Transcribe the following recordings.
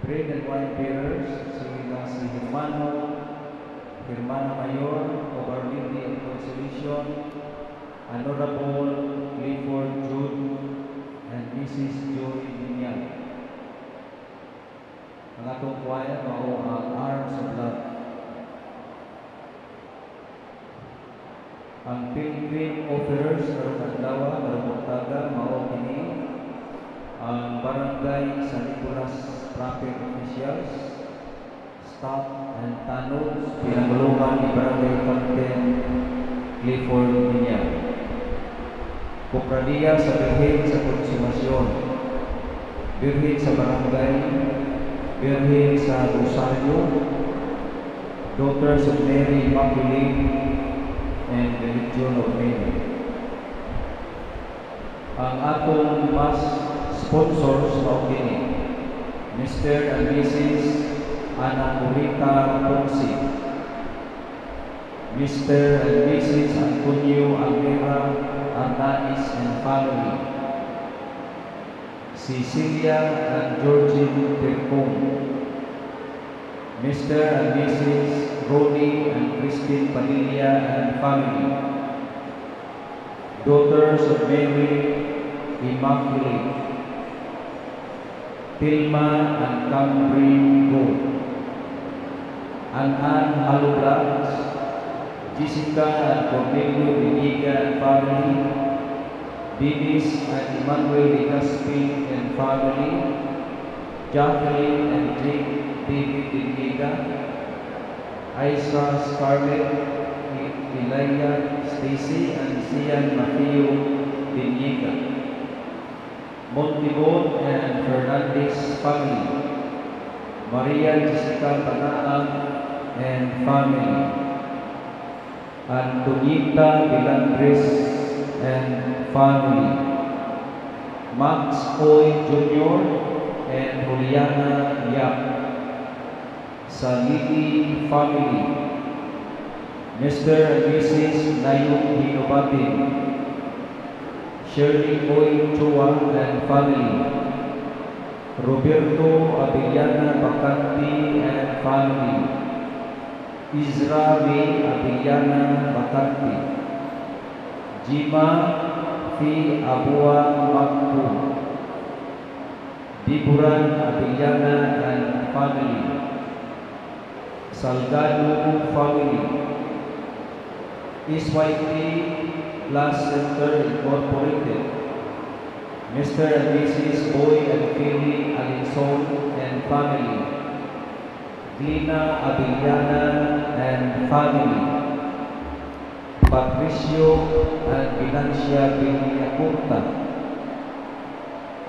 bread and wine bearers, sila si Hermano Mayor of Our Lady of Consolation, Honorable Clifford Jude, and Mrs. Joy Binyag. Ang atong choir mao ang Arms of Love. Ang Pilgrim Offerers karong adlaw karong Oktaga mao kini ang Barangay San Nicolas Traffic Officials, staff and tanod pinangulukan ni Barangay Captain Clifford Binyag. Kokradiya sa Birhen sa Konsumasyon, Birhen sa Barangay, Birhen sa Rosario, Daughters of Mary Immaculate, and the Legion of Mary. Ang atong mas sponsors mao kini Mr. and Mrs. Ana Purita Ponce, Mr. and Mrs. Antonio Almera Arnanis and family, Cecilia and Georgine Tercong, Mr. and Mrs. Ronnie and Christine Padilla and family, Daughters of Mary Immaculate, Tilma and Cambry Gold, Ann Halublat, Jessica and Cornelio Biniga and family, Dennis and Emmanuel Licaspi and family, Jacqueline and Jake David Biniga, Aisha Scarlett, Elijah Stacy and Sian Mateo Biniga, Montibon and Fernandez family, Maria Jessica Panaan and family, Antonita Bilandres and family, Max Hoy Jr. and Juliana Yap, Salili family, Mr. and Mrs. Nayong Hinobatin, Shirley Hoy Chua and family, Roberto Abellana Bacanti and family, Isra V. Abellana Bacanti, Jima Fi Abua Maktu, Diburan Abellana and family, Salgado family, SYT Plus Center Incorporated, Mr. and Mrs. Boy and Philly Alinson and family, Glina Abellana and family, Patricio and Financia Villacorta,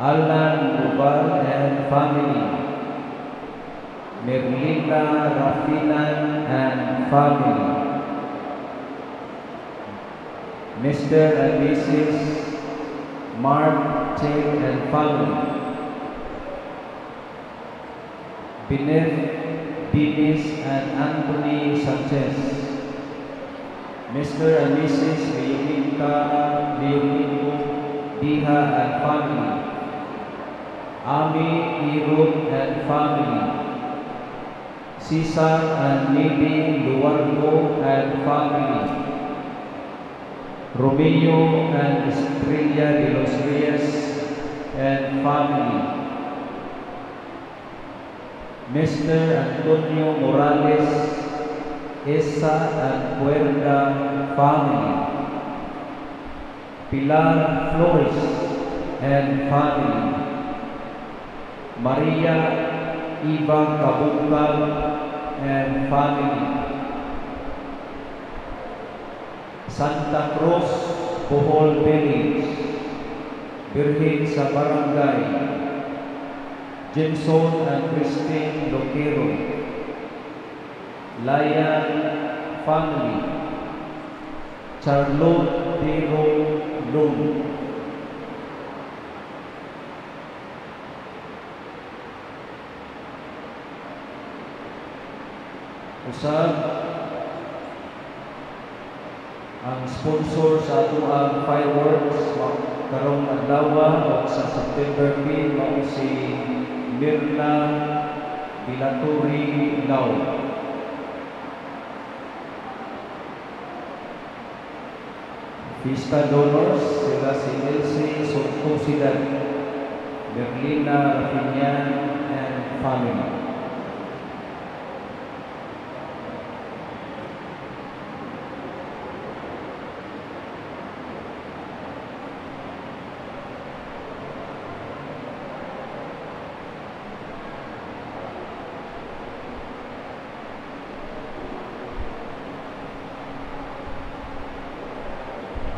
Alan Rubal and family, Merlina Rafinan and family, Mr. and Mrs. Mark Chen and family, Bineth Binis and Anthony Sanchez, Mr. and Mrs. Leonito Diha and family, Ami Irut and family, Cesar and Mimi Luardo and family, Romeo and Estrella de los Reyes and family, Mr. Antonio Morales Esa and Cuerda family, Pilar Flores and family, Maria Iva Kabukal and family, Santa Cruz Bohol Village, Birhen sa Barangay, Jenson and Christine Loquero, Layan family, Charlotte Dero Lung, usab ang sponsor sa atong fireworks karong adlaw sa September 5 mao si Mirna Pilaturi Lau. Vista donors sila si Elsie Sotosidad, Berlina Rapinian, and family.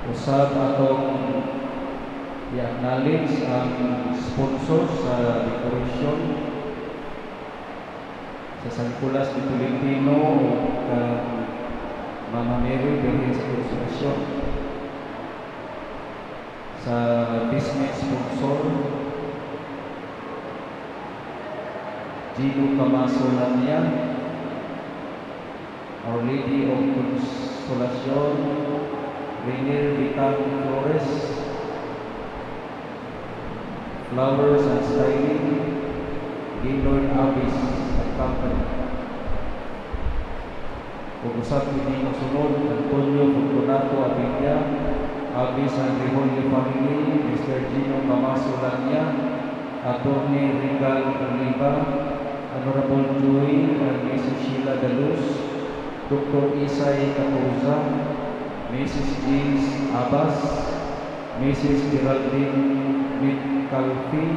Usab atong i-acknowledge ang sponsor sa decoration sa Sankulas de Pilipino kang Mama Mary Berhin sa Konsolasyon, sa business sponsor Gino Camaso Lanya, Our Lady of Konsolasyon Rainier Vital Flores, Flowers and Styling, Gaylord Abyss and Company. Pag-usap ini masunod, Antonio Fortunato Abindia, Abyss and Reholio Family, Mr. Gino Camaso Lanya, Atty. Regal Oliva, Honorable Joey and Mrs. Sheila Daluz, Dr. Isay Capouza, Mrs. James Abbas, Mrs. Geraldine Mitcalfi,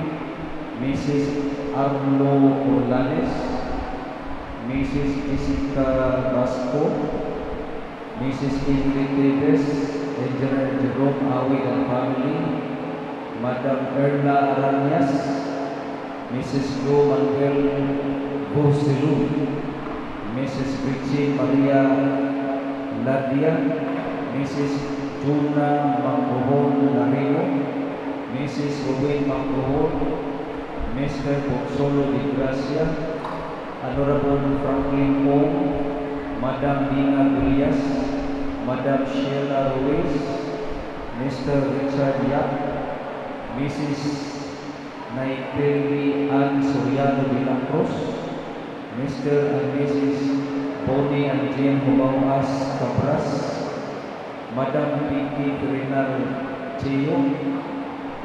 Mrs. Arlo Orlanes, Mrs. Jessica Basco, Mrs. Ingrid Davis, Engineer Jerome Awi and family, Madam Erna Aranyas, Mrs. Jo Manuel Bosilu, Mrs. Richie Maria Nadia, Mrs. Juna Mangkuhon Narino, Mrs. Ruben Mangkuhon, Mr. Pogsolo Di Gracia, Honorable Franklin Ong, Madam Dina Gurias, Madam Sheila Ruiz, Mr. Richard Yap, Mrs. Naiteli Ann Soriano de la Cruz, Mr. and Mrs. Bonnie and Jane Humawas Cabras, Madam Vicky Trinal Cheo,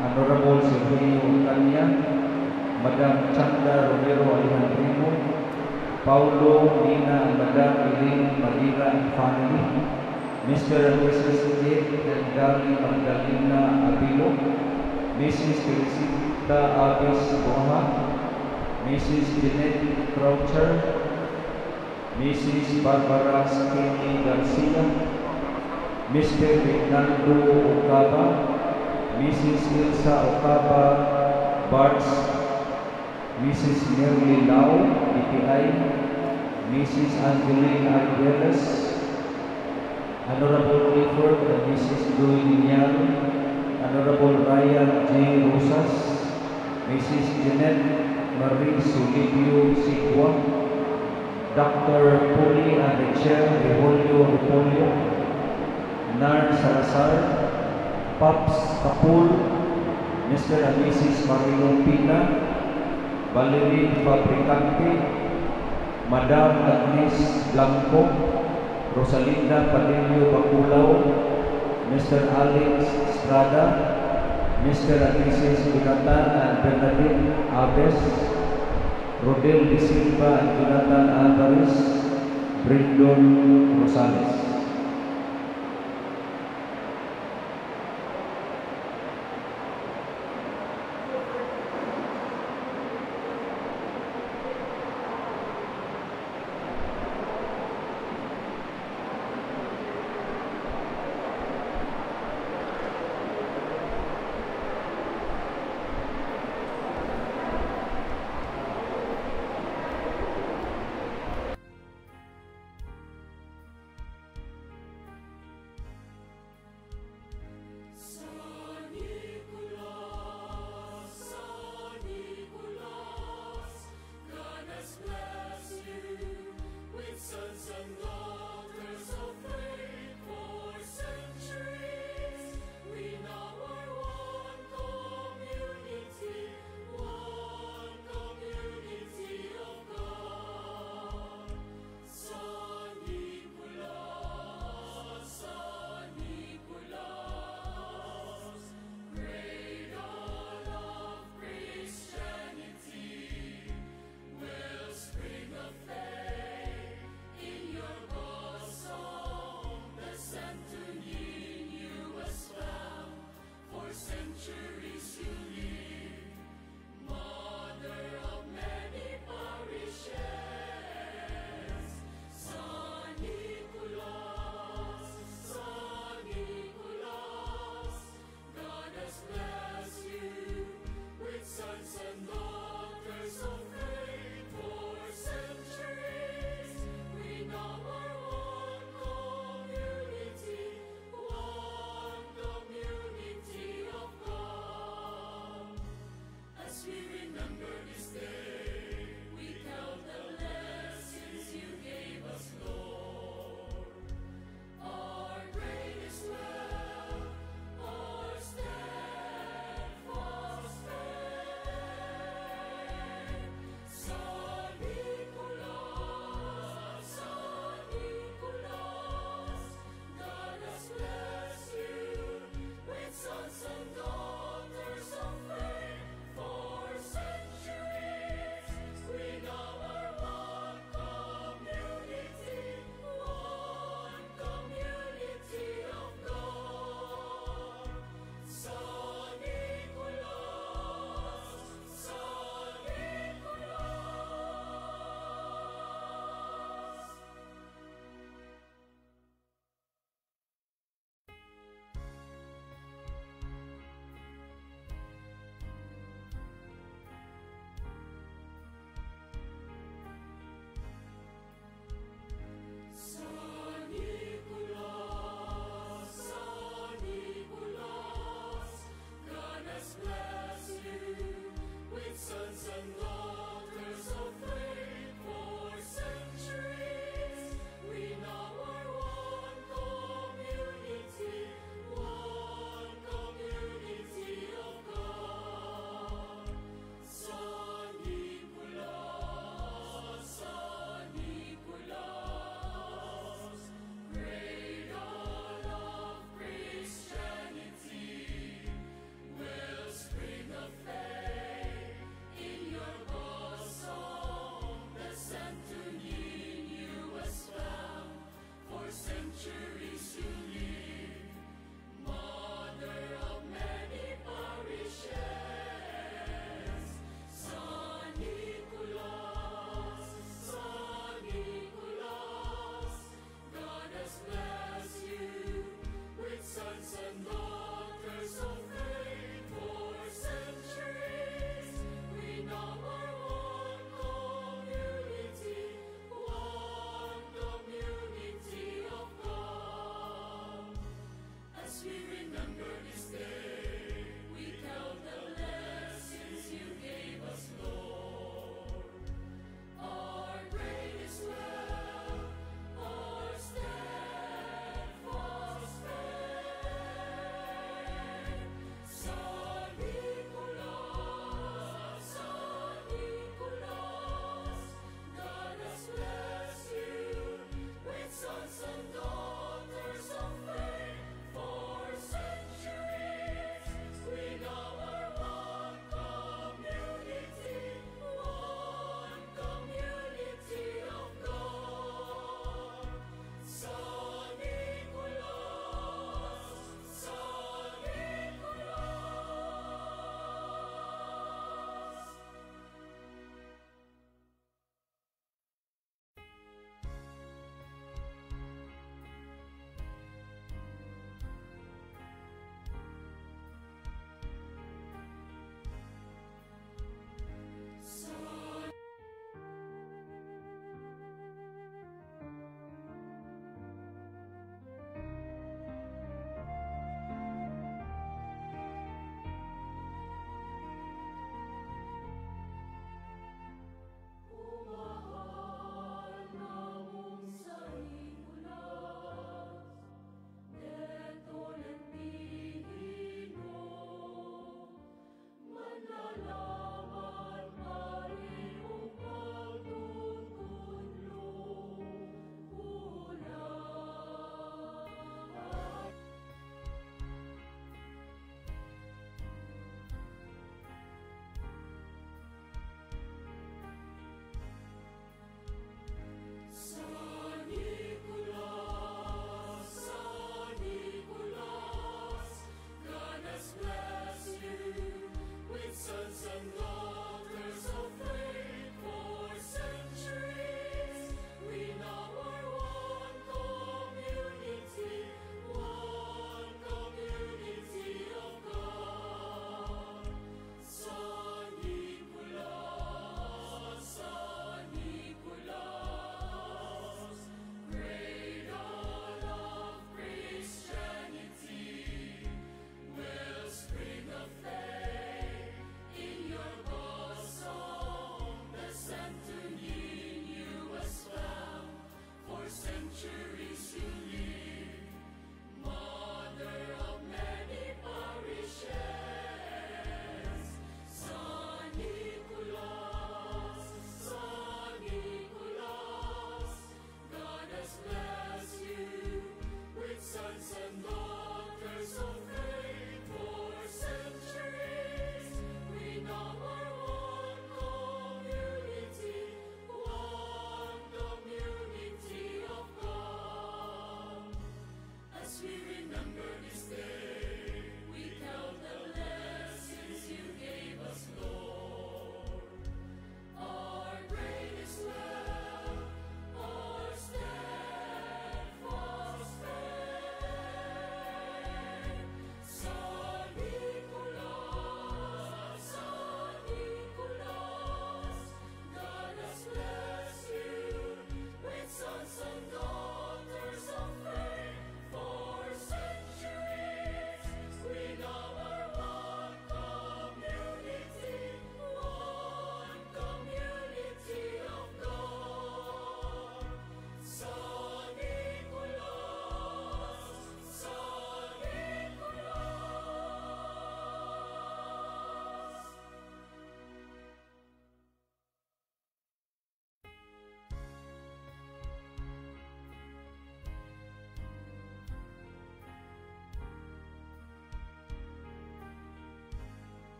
Honorable Silvio Kanya, Madam Chanda Romero Alejandrino, Paulo Nina and Madam Eileen Madira and family, Mr. and Mrs. Ed and Gary Magdalena Abilo, Mrs. Felicita Abis Boha, Mrs. Jeanette Croucher, Mrs. Barbara Skinny Garcia, Mr. Fernando Ocaba, Mrs. Ilsa Ocaba Barts, Mrs. Nerly Lau, DPI, Mrs. Angeline Arguelles, Honorable Clifford and Mrs. Joy Linyal, Honorable Ryan J. Rosas, Mrs. Jeanette Marie Solibio Sigua, Dr. Puli and the Chair Reholio Repolio, Nar Salazar, Pops Kapul, Mr. and Mrs. Marino Pina, Valerie Fabricante, Madam Agnes Blanco, Rosalinda Padillo Baculao, Mr. Alex Estrada, Mr. and Mrs. Jonathan and Bernadette Aves, Rodel De Silva and Jonathan Alvarez, Brindon Rosales.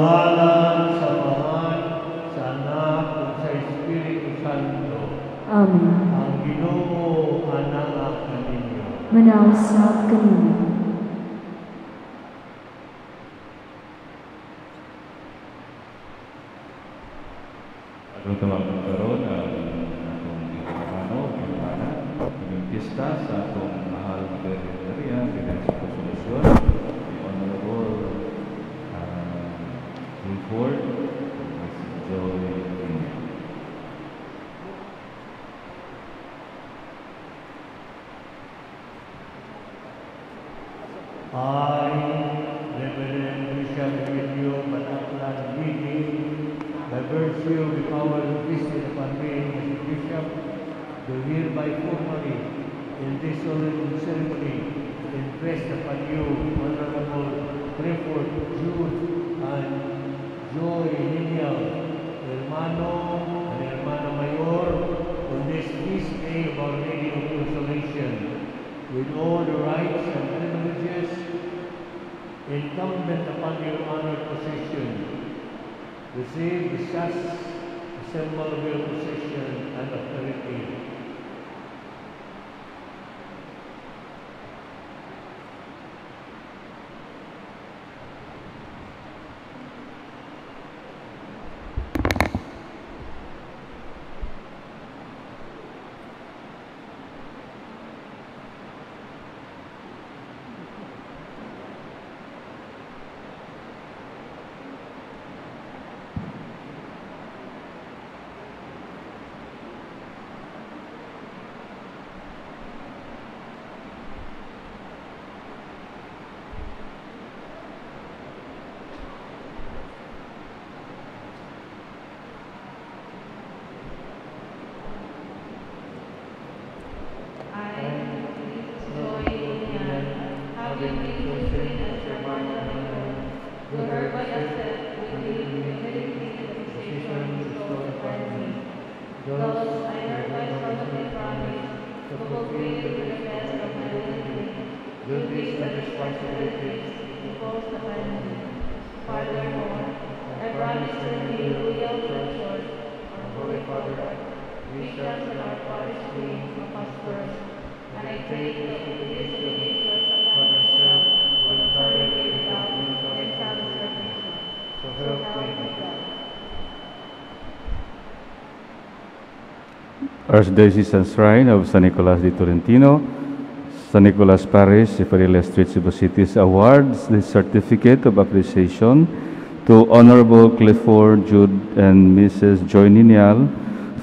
ngalan sa Amahan, sa Anak, ug sa Espiritu Santo. Amen. Ang Ginoo anaa kaninyo. Manausap kanino. Ano tamang magkaroon ang atong Ilocano, Ilocana, yung pista sa atong mahal na Berendaria, bilang sa Konsolasyon, the Honorable Clifford, Ms. Joy Linya. I, Reverend Bishop Emilio Bataclan Didi, by virtue of the power vested upon me as a bishop, do hereby formally, in this solemn ceremony, invest upon you, Honorable Clifford Jude and Joy Linyal, Hermano and Hermana Mayor, on this feast day of Our Lady of Consolation, with all the rights and privileges incumbent upon your honored position. Receive the such symbol of your position and authority. Archdiocesan Shrine of San Nicolas de Tolentino, San Nicolas Parish, Cifarilla Street, Cebu City awards the Certificate of Appreciation to Honorable Clifford Jude and Mrs. Joy Ninial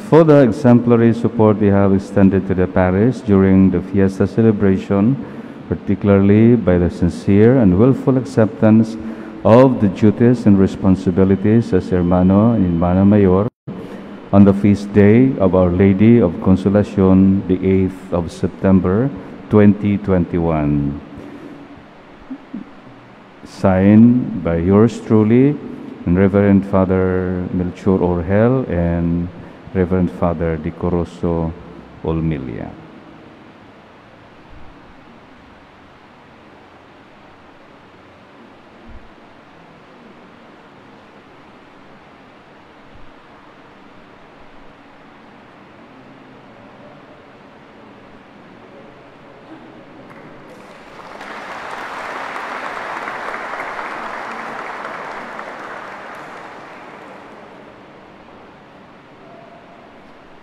for the exemplary support they have extended to the parish during the fiesta celebration, particularly by the sincere and willful acceptance of the duties and responsibilities as Hermano and Hermana Mayor on the feast day of Our Lady of Consolacion, the 8th of September, 2021. Signed by yours truly, and Reverend Father Melchor Orhel and Reverend Father Decoroso Olmilia.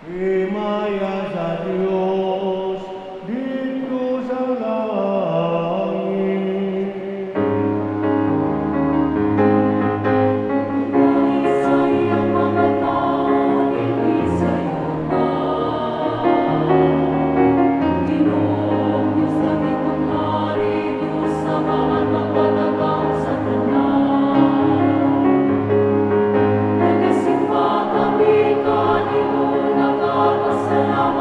Himaya sa Diyos dito sa langit. Dahil sa iyong mga tao, hindi sa iyong Ginoong Diyos langit ng hari, Diyos na mahal magpatagang sa tanan. Nagkasimba kami kanino, nagpapasalamat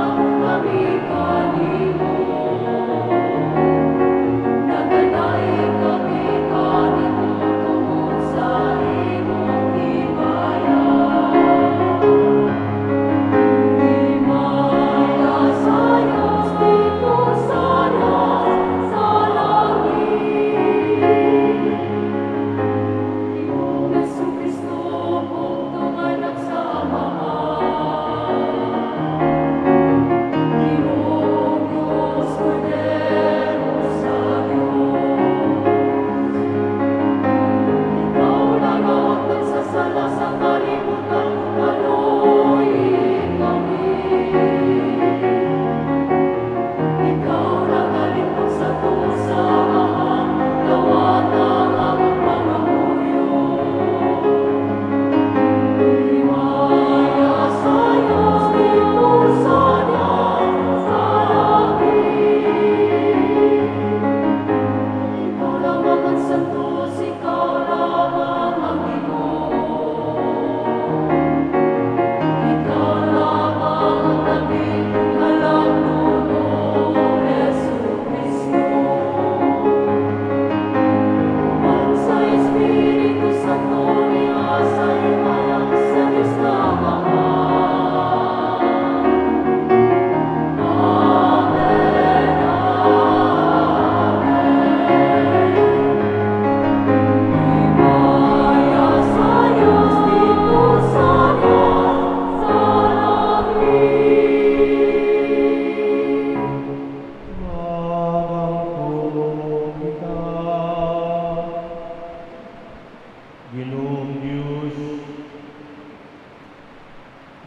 Ginoong Diyos,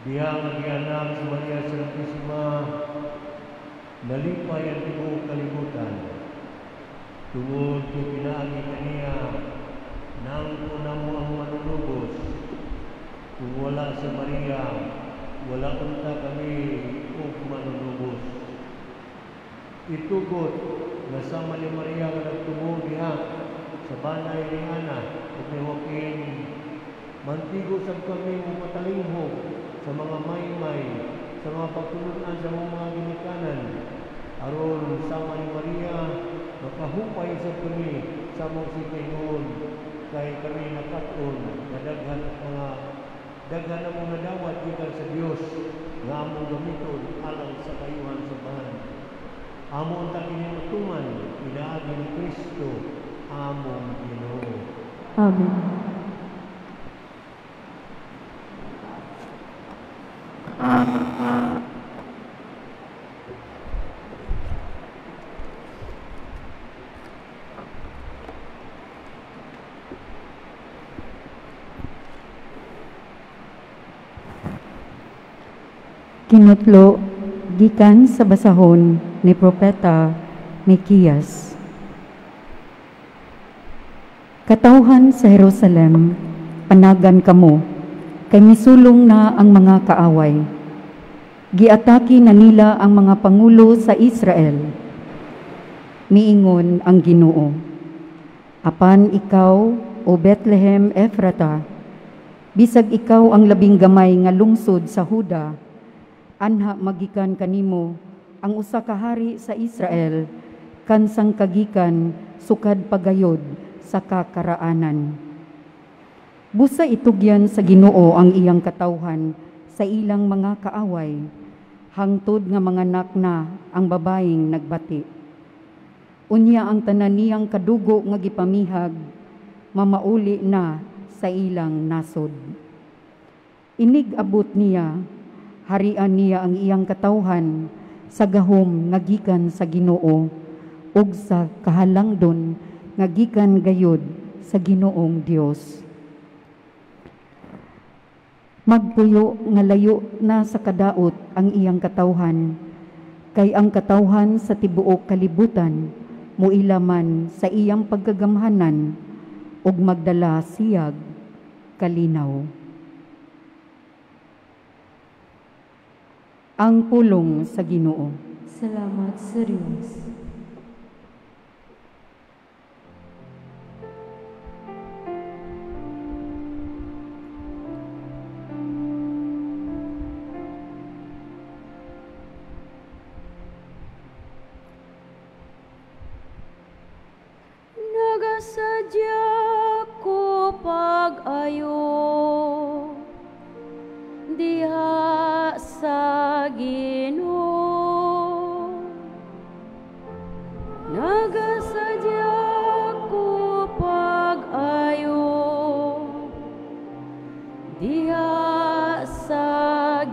diha nga gianak sa Maria Santisima, nalipay ang tibuok kalibutan. Tungod kay pinaagi kaniya, nang una mo ang manunubos. Kung wala sa Maria, wala unta kami ug manunubos. Itugot nga sama ni Maria nga nagtumo diha sa banay ni Ana ug ni Joaquin, mantigo sab kami mo matalingho sa mga maymay, sa mga pagtulunan sa mga ginikanan. Aron sama ni Maria, makahupay sa kami sa mong sigayon, kay kami nakat-on na daghan na mong nadawat gikan sa Dios nga among gamiton alang sa kayuhan sa bahan. Among ta kinimutuman pinaagi ni Kristo among Ginoo. Amen. Kinutlo gikan sa basahon ni Propeta Mikias. Katawhan sa Jerusalem, panagan kamo, kay misulong na ang mga kaaway. Giataki na nila ang mga pangulo sa Israel. Miingon ang Ginoo, apan ikaw, o Bethlehem Ephrata, bisag ikaw ang labing gamay nga lungsod sa Huda, anha magikan kanimo ang usa ka hari sa Israel, kansang kagikan sukad pagayod sa kakaraanan. Busa itugyan sa Ginoo ang iyang katawhan sa ilang mga kaaway, hangtod nga mga anak na ang babaeng nagbati. Unya ang tanan niyang kadugo nga gipamihag, mamauli na sa ilang nasod. Inig-abot niya, harian niya ang iyang katawhan sa gahom nga gikan sa Ginoo ug sa kahalangdon nga gikan gayud sa Ginoong Dios. Magpuyo nga layo na sa kadaot ang iyang katawhan, kay ang katawhan sa tibuok kalibutan muilaman sa iyang pagkagamhanan ug magdala siyag kalinaw. Ang pulong sa Ginoo. Salamat sa Diyos. Nagasadya ko pag-ayo diha sa Ginoo. Nagasadya ko pag-ayo diha sa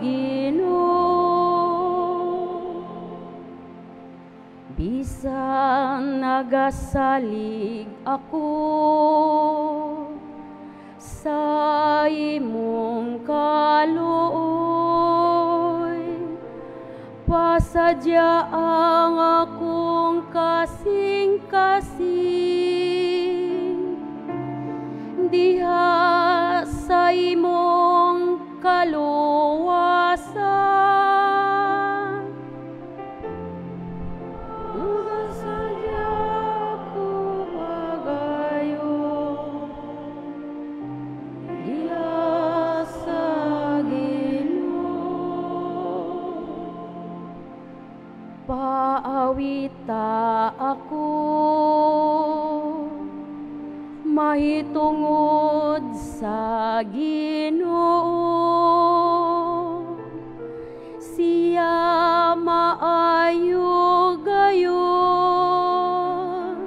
Ginoo. Bisan nagasalig ako sa imong kaluoy, pasadya ang akong kasing-kasing diha sa imong kaluwasan. Nagasadya ko pag-ayo diha sa Ginoo. Paawita ako mahitungod sa Ginoo. Siya maayo gayon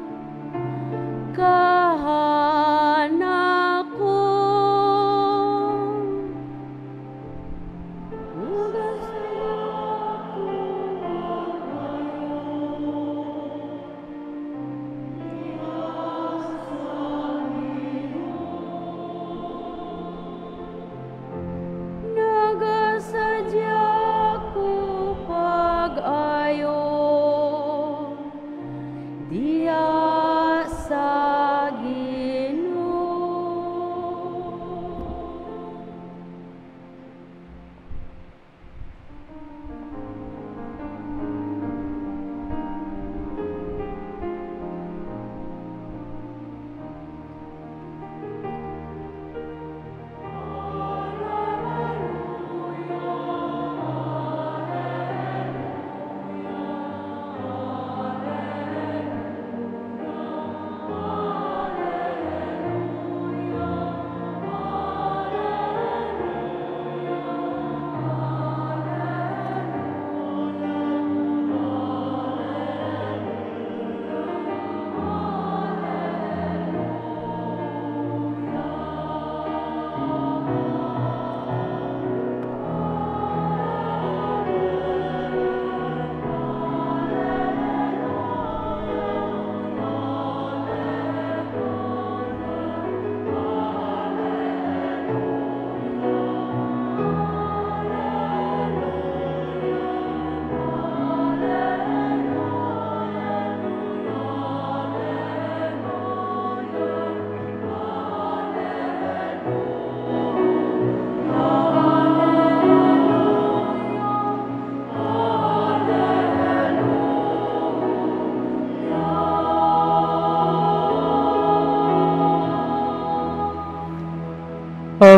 kahanak ko. Nagasadya ko pag-ayo diha sa Ginoo.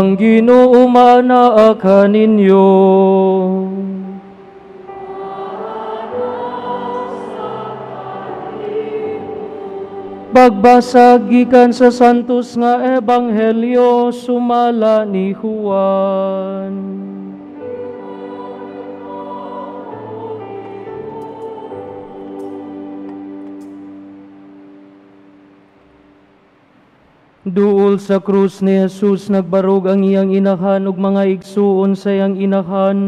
Ang Ginoo manaa kaninyo. Pagbasag gikan sa santos nga ebanghelyo sumala ni Juan. Duol sa krus ni Jesus nagbarog ang iyang inahan ug mga igsuon sa iyang inahan,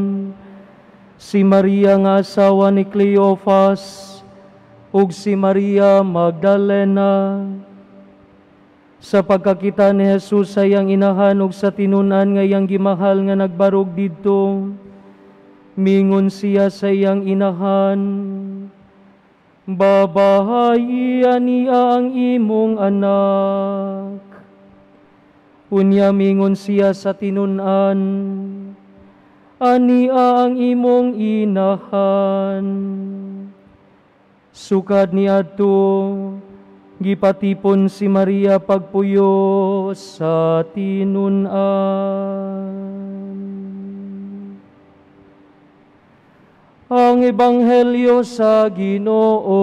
si Maria nga asawa ni Cleophas ug si Maria Magdalena. Sa pagkakita ni Jesus sa iyang inahan ug sa tinun-an nga iyang gimahal nga nagbarog didto, mingon siya sa iyang inahan, "Babahayi aniya ang imong anak." Unya mingon siya sa tinun-an, "Ania ang imong inahan." Sukad niadto, gipatipon si Maria pagpuyo sa tinun-an. Ang Ebanghelyo sa Ginoo.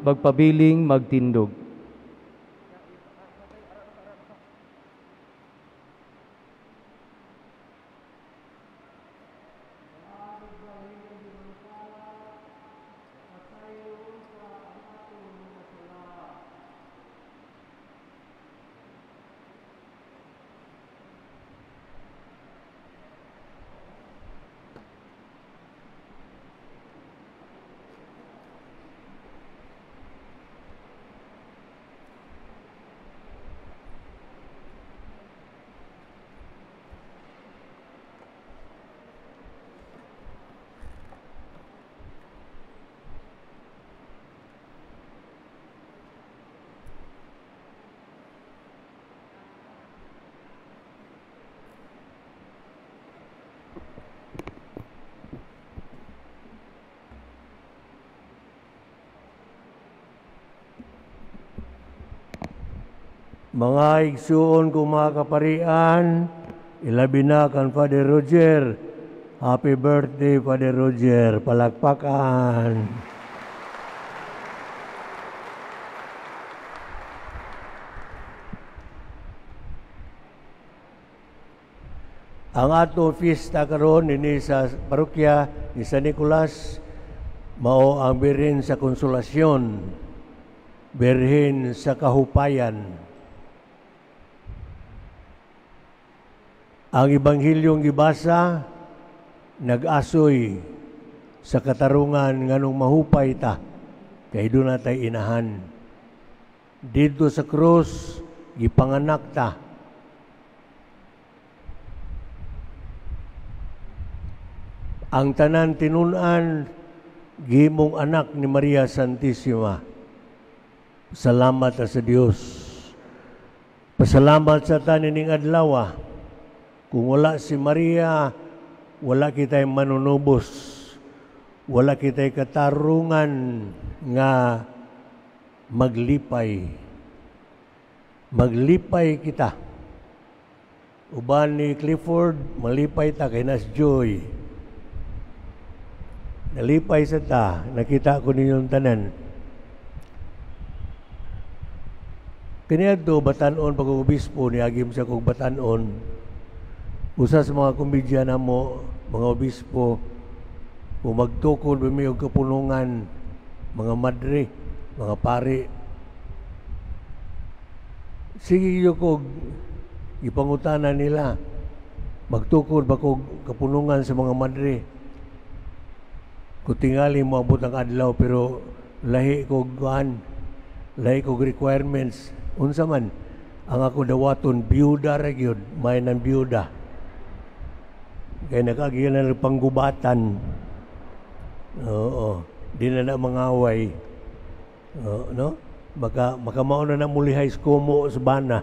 Magpabiling magtindog. Mga igsuon ko mga kaparian, ilabi na kan Father Roger. Happy birthday, Father Roger. Palakpakan. Ang ato fiesta karon ini sa parokya ni San Nicolas mao ang Birhen sa Konsolasyon, Birhen sa Kahupayan. Ang Ebanghilyong gibasa nag-asoy sa katarungan nganong mahupay ta kay doon natay inahan. Dito sa krus gipanganak ta. Ang tanan tinun-an gihimong anak ni Maria Santissima. Salamat sa Dios. Pasalamat sa taning adlaw. Kung wala si Maria, wala kita'y manunubos. Wala kita'y katarungan nga maglipay. Maglipay kita. Uban ni Clifford, malipay ta kay Nas Joy. Nalipay sa ta, nakita ko ninyong tanan. Kaniadto batanon pag-obispo ni agim sa kog batanon. Usa sa mga kumbidya na mo, mga obispo, kung magtukod ba may kapunungan, mga madre, mga pari. Sige yung kog ipangutana nila, magtukod ba kog kapunungan sa mga madre. Kung tingali mo abot ang adlaw, pero lahi kog kuhan, lahi kog requirements. Unsa man, ang ako dawaton, biyuda ra gyud, may ng biyuda. Kaya nakagilan ng panggubatan. Oo. Di na mangaway. No? Baka mauna na mulihay skomo sa bana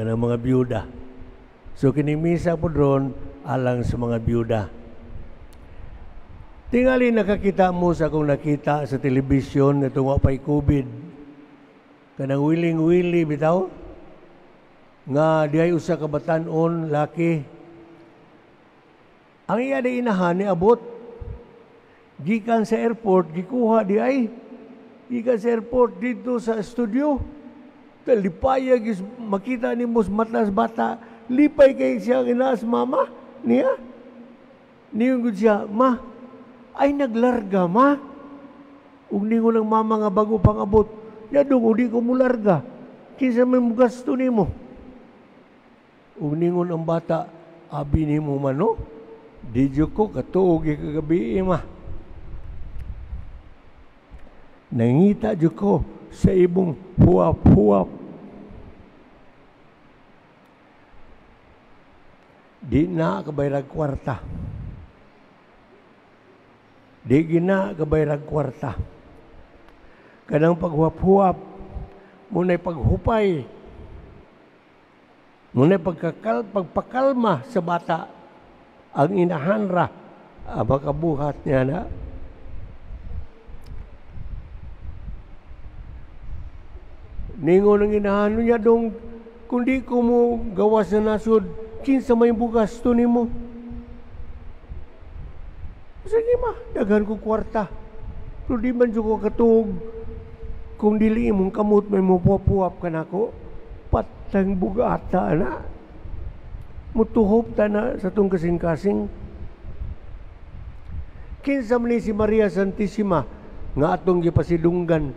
ng mga biyuda. So kinimisa po doon alang sa mga biyuda. Tingali nakakita mo sa akong nakita sa telebisyon itong wapay COVID. Kanang wiling-wili bitaw. Nga diay usa ka batan-on laki. Ang iya di inahan ni abot. Gikan sa airport, gikuha di ay. Gikan sa airport dito sa studio. Talipaya makita ni mos matas bata. Lipay kay siya inaas mama niya. Niyon gud siya, ma, ay naglarga, ma. Ug ningon ang mama nga bago pang abot, yadong udi ko mo larga. Kinsa may gasto nimo? Ug ningon ang bata, abi nimo man no? Di jud ko katuog kagabi ma. Nangita jud ko sa ibong huwap-huwap. Di na kabayrag kwarta. Di gina kabayrag kwarta. Kanang paghuwap-huwap, muna'y paghupay, muna'y pagpakalma sa bata, ang inahanra, makabuhat niya na. Ningon ang inahano niya dong, kundi ko mo gawas na nasod, kinsa may bugas to nimo. Sige ma, daghan ko kwarta. Pero di man dyan ko katug. Kung dili mong kamot may mupuap-puap ka na ko, patang bugata na. Mutuhop ta na sa itong kasing-kasing. Kinsa man ni si Maria Santissima nga atong gipasidunggan.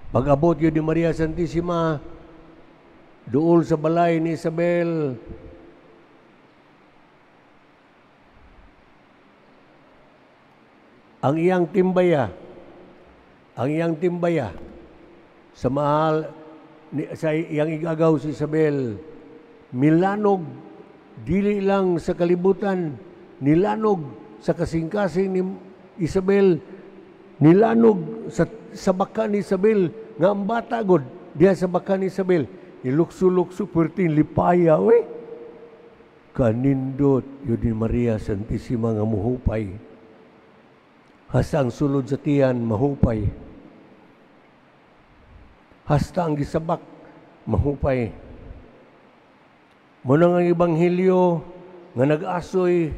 Pag-abot yun ni Maria Santissima, dool sa balay ni Isabel, ang iyang timbaya, sa mahal, sa iyang igagaw si Isabel, milanog, dili lang sa kalibutan, nilanog sa kasing-kasing ni Isabel, nilanog sa baka ni Isabel, nga ang bata god diya sa baka ni Isabel, ilukso-lukso perting lipaya, we. Kanindot yun ni Maria Santissima nga muhupay. Hasta ang sulod sa tiyan, mahupay. Hasta ang gisabak, mahupay. Muna nga Ebanghelyo nga nag-asoy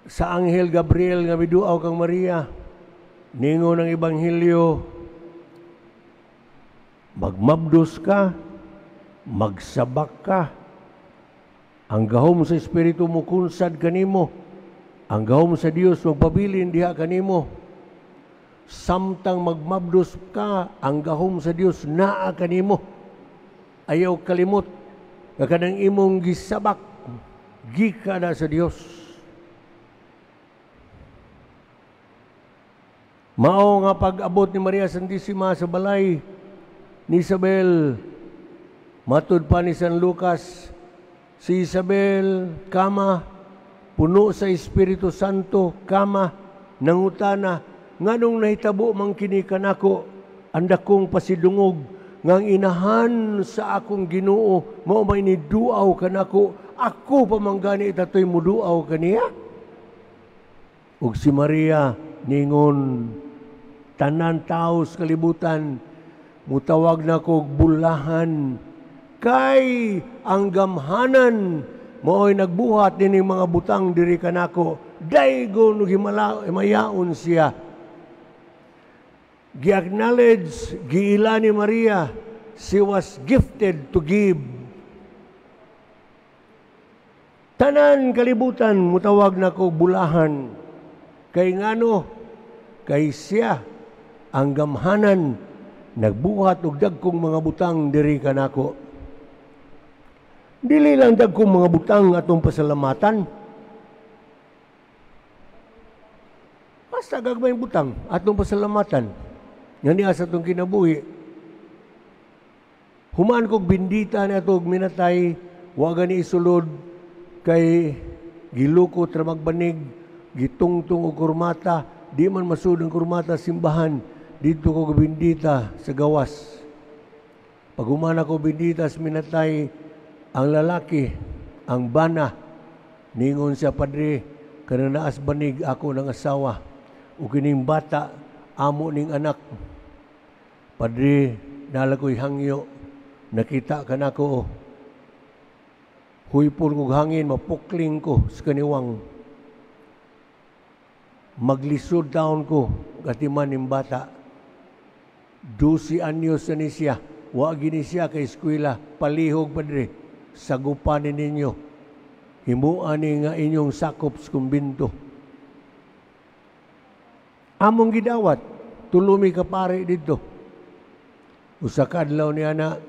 sa Anghel Gabriel nga miduaw kang Maria. Ningon ang Ebanghelyo, magmabdos ka, magsabak ka. Ang gahom sa Espiritu mo kunsad kanimo. Ang gahom sa Dios magpabilin diha kanimo. Samtang magmabdos ka, ang gahom sa Dios naa kanimo. Ayaw kalimot nga kanang imong gisabak, gika na sa Dios. Mao nga pag-abot ni Maria Santissima sa balay ni Isabel, matud pa ni San Lucas, si Isabel, kama, puno sa Espiritu Santo, kama, nangutana, nganong nahitabo mang kini kanako, anda kong pasidungog, ngang inahan sa akong Ginoo, mao may niduaw kanako, ako pamanggani itatoy muduaw kaniya. Ug si Maria, ningon, tanan tao sa kalibutan, mutawag na ko bulahan, kay ang gamhanan mo'y nagbuhat din mga butang diri kanako, daygo no himayaon siya. Gi-acknowledge, giila ni Maria, she was gifted to give. Tanan kalibutan, mutawag na ko bulahan, kay ngano, kay siya, ang gamhanan, nagbuhat og dagkong mga butang diri kanako. Dili lang dagkong mga butang atong pasalamatan. Basta gagmayng butang atong pasalamatan. Nga niya sa atong kinabuhi. Humaan kog bindita na atong minatay, waga ni isulod kay gilukot ra magbanig, gitungtong og kurmata, di man masud ang kurmata simbahan. dito ko bindita sa gawas. Pag humana ko bindita sa minatay ang lalaki, ang bana, ningon siya, Padre, kananaas banig ako ng asawa, o kining bata, amo ning anak. Padre, nalakoy hangyo, nakita ka na ko, huypon kong hangin, mapukling ko sa kaniwang. Maglisod taon ko, katiman ng bata. 12 anyos na ni siya, wagi ni siya kay eskwela, palihog, Padre, sagupanin ninyo. Himuan ni nga inyong sakop sa kumbinto. Among gidawat, tulumi ka pare dito. Usa ka adlaw ni ana,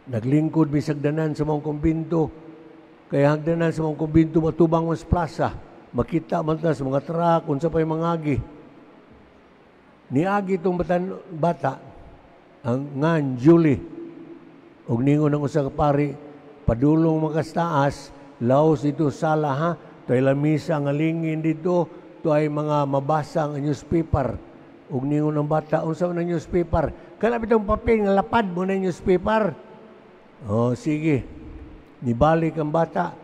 naglingkod bisagdanan sa mong kumbinto, kaya hagdanan sa mong kumbinto matubang mas plaza, makita man ta sa mga truck, unsa pa'y mangagi. Niagi itong bata, ang ngan Julie, og ningon ng usa ka pari, padulong makastaas, laos dito sala ha, to'y lamisa nga lingin dito, to'y mga mabasang newspaper. Og ningon ng bata, unsa na newspaper? Kalapit ang papel nga lapad mo na newspaper. Oh, sige. Nibalik ang bata.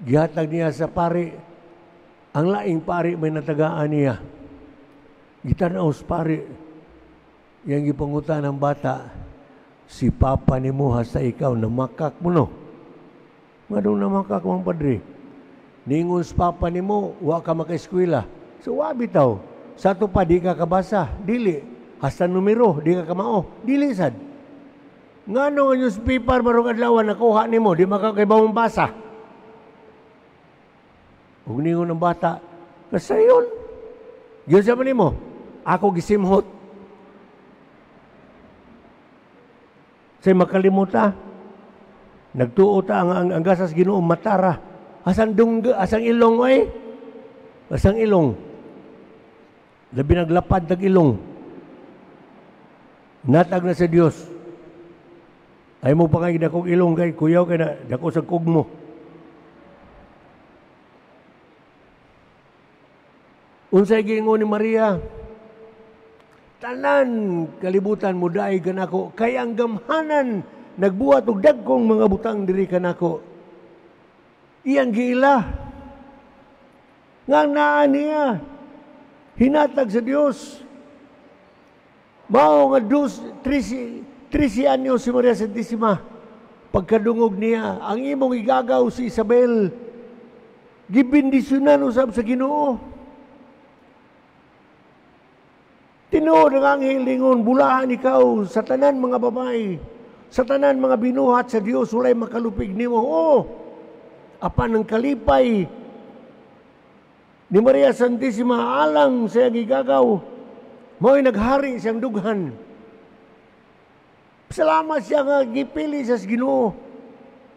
Gihatag niya sa pari. Ang laing pari may natagaan niya. Gitanaw sa pari. Yang gipangutan ng bata, si papa ni mo hasta ikaw, namakak mo no. Madong namakak mong Padre. Ningon sa papa ni mo, wa ka maka-eskwela. So, wabi tao. Sa to pa, di ka kabasa. Dili. Hasta numero, di ka kamao. Dili sad. Nga nung newspaper marong adlawan nakuha ni mo, di makakaibaw mong basa. Huwag ningon ng bata, kasayon. Diyan sa ni mo, ako gisimhot. Say makalimuta. Nagtuo ta ang gasas Ginoong matara. Asang ilong ay? Asang ilong. Labi naglapad tag ilong. Natag na sa Dios. Ay mo pa kay dakong ilong kay kuyaw kay na dako sa kugmo. Unsay giingon ni Maria? Tanan kalibutan mo daay kanako kay ang gamhanan nagbuhat og dagkong mga butang diri kanako. Iyang giila. Nga naa niya. Hinatag sa Dios. Mao nga 13 anyos si Maria Santisima. Pagkadungog niya, ang imong igagaw si Isabel, gibindisyonan usab sa Ginoo. Tinuod ang anghel lingon, bulahan ikaw sa tanan mga babae, sa tanan mga binuhat sa Dios, walay makalupig nimo. Oh, apan ng kalipay ni Maria Santisima alang sa iyang igagaw, mo'y naghari siyang dughan. Salamat siya nga gipili sa Ginoo.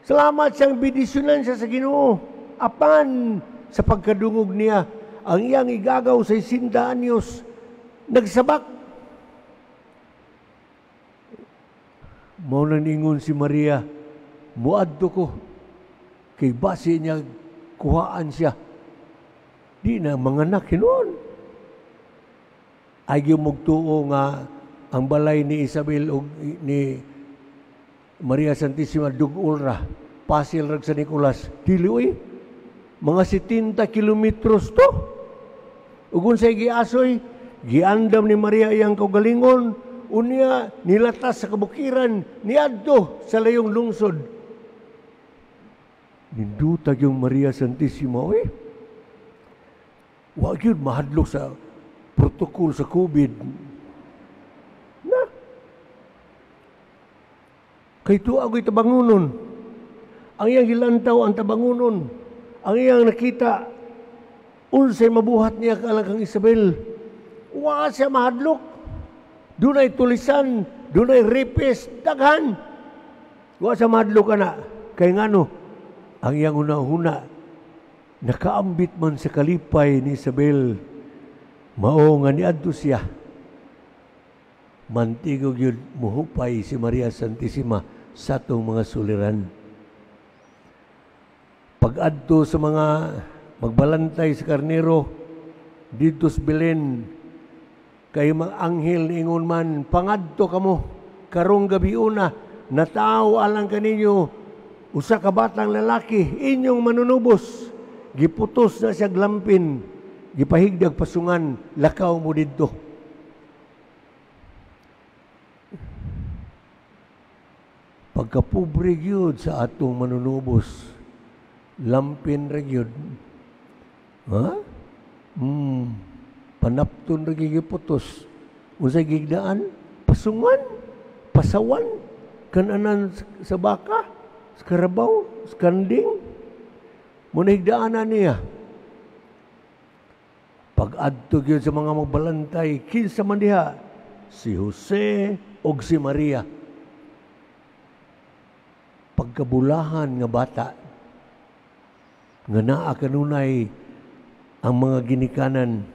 Salamat siyang bidisyonan siya sa Ginoo. Apan sa pagkadungog niya, ang iyang igagaw sa 60 anyos, nagsabak. Mao nang ingon si Maria, muadto ko, kay base niya kuhaan siya. Di na manganak hinuon. Ay magtuo nga ang balay ni Isabel o ni Maria Santisima dugulra, pasil rag sa Nicolas. Dili oy, mga 70 kilometros to. Ugun sa giasoy, giandam ni Maria iyang kaugalingon, unya nilatas sa kabukiran, niadto sa layong lungsod. Nindutag yung Maria Santisima, oy. Wag yun mahadlok sa protokol sa COVID. Na. Kay tuagoy tabangunon. Ang iyang hilantaw ang tabangunon. Ang iyang nakita, unsay mabuhat niya kalagang Isabel. Wa siya mahadlok. Dunay tulisan, dunay ripis, daghan. Wa siya mahadlok ana. Kay ngano, ang iyang una-una, nakaambit man sa kalipay ni Isabel. Mao nga niadto siya. Mantigog yun muhupay si Maria Santisima sa atong mga suliran. Pag-adto sa mga magbalantay sa karnero, dito sa Belen, kay mga anghel ingon man, pangadto kamo, karong gabi una, natao alang kaninyo, usa ka batang lalaki, inyong manunubos, giputos na siya glampin, gipahigdag pasungan, lakaw mo didto. Pagkapobre gyud sa atong manunubos, lampin ra gyud. Ha? Panapton ra giputos. Unsay gigdaan? Pasungan, pasawan, kananan sa baka, sa karabaw, sa kanding. Muna higdaanan niya. Pag-adto gyud sa mga magbalantay, kinsa man diha? Si Jose o si Maria. Pagkabulahan nga bata, nga naa kanunay ang mga ginikanan.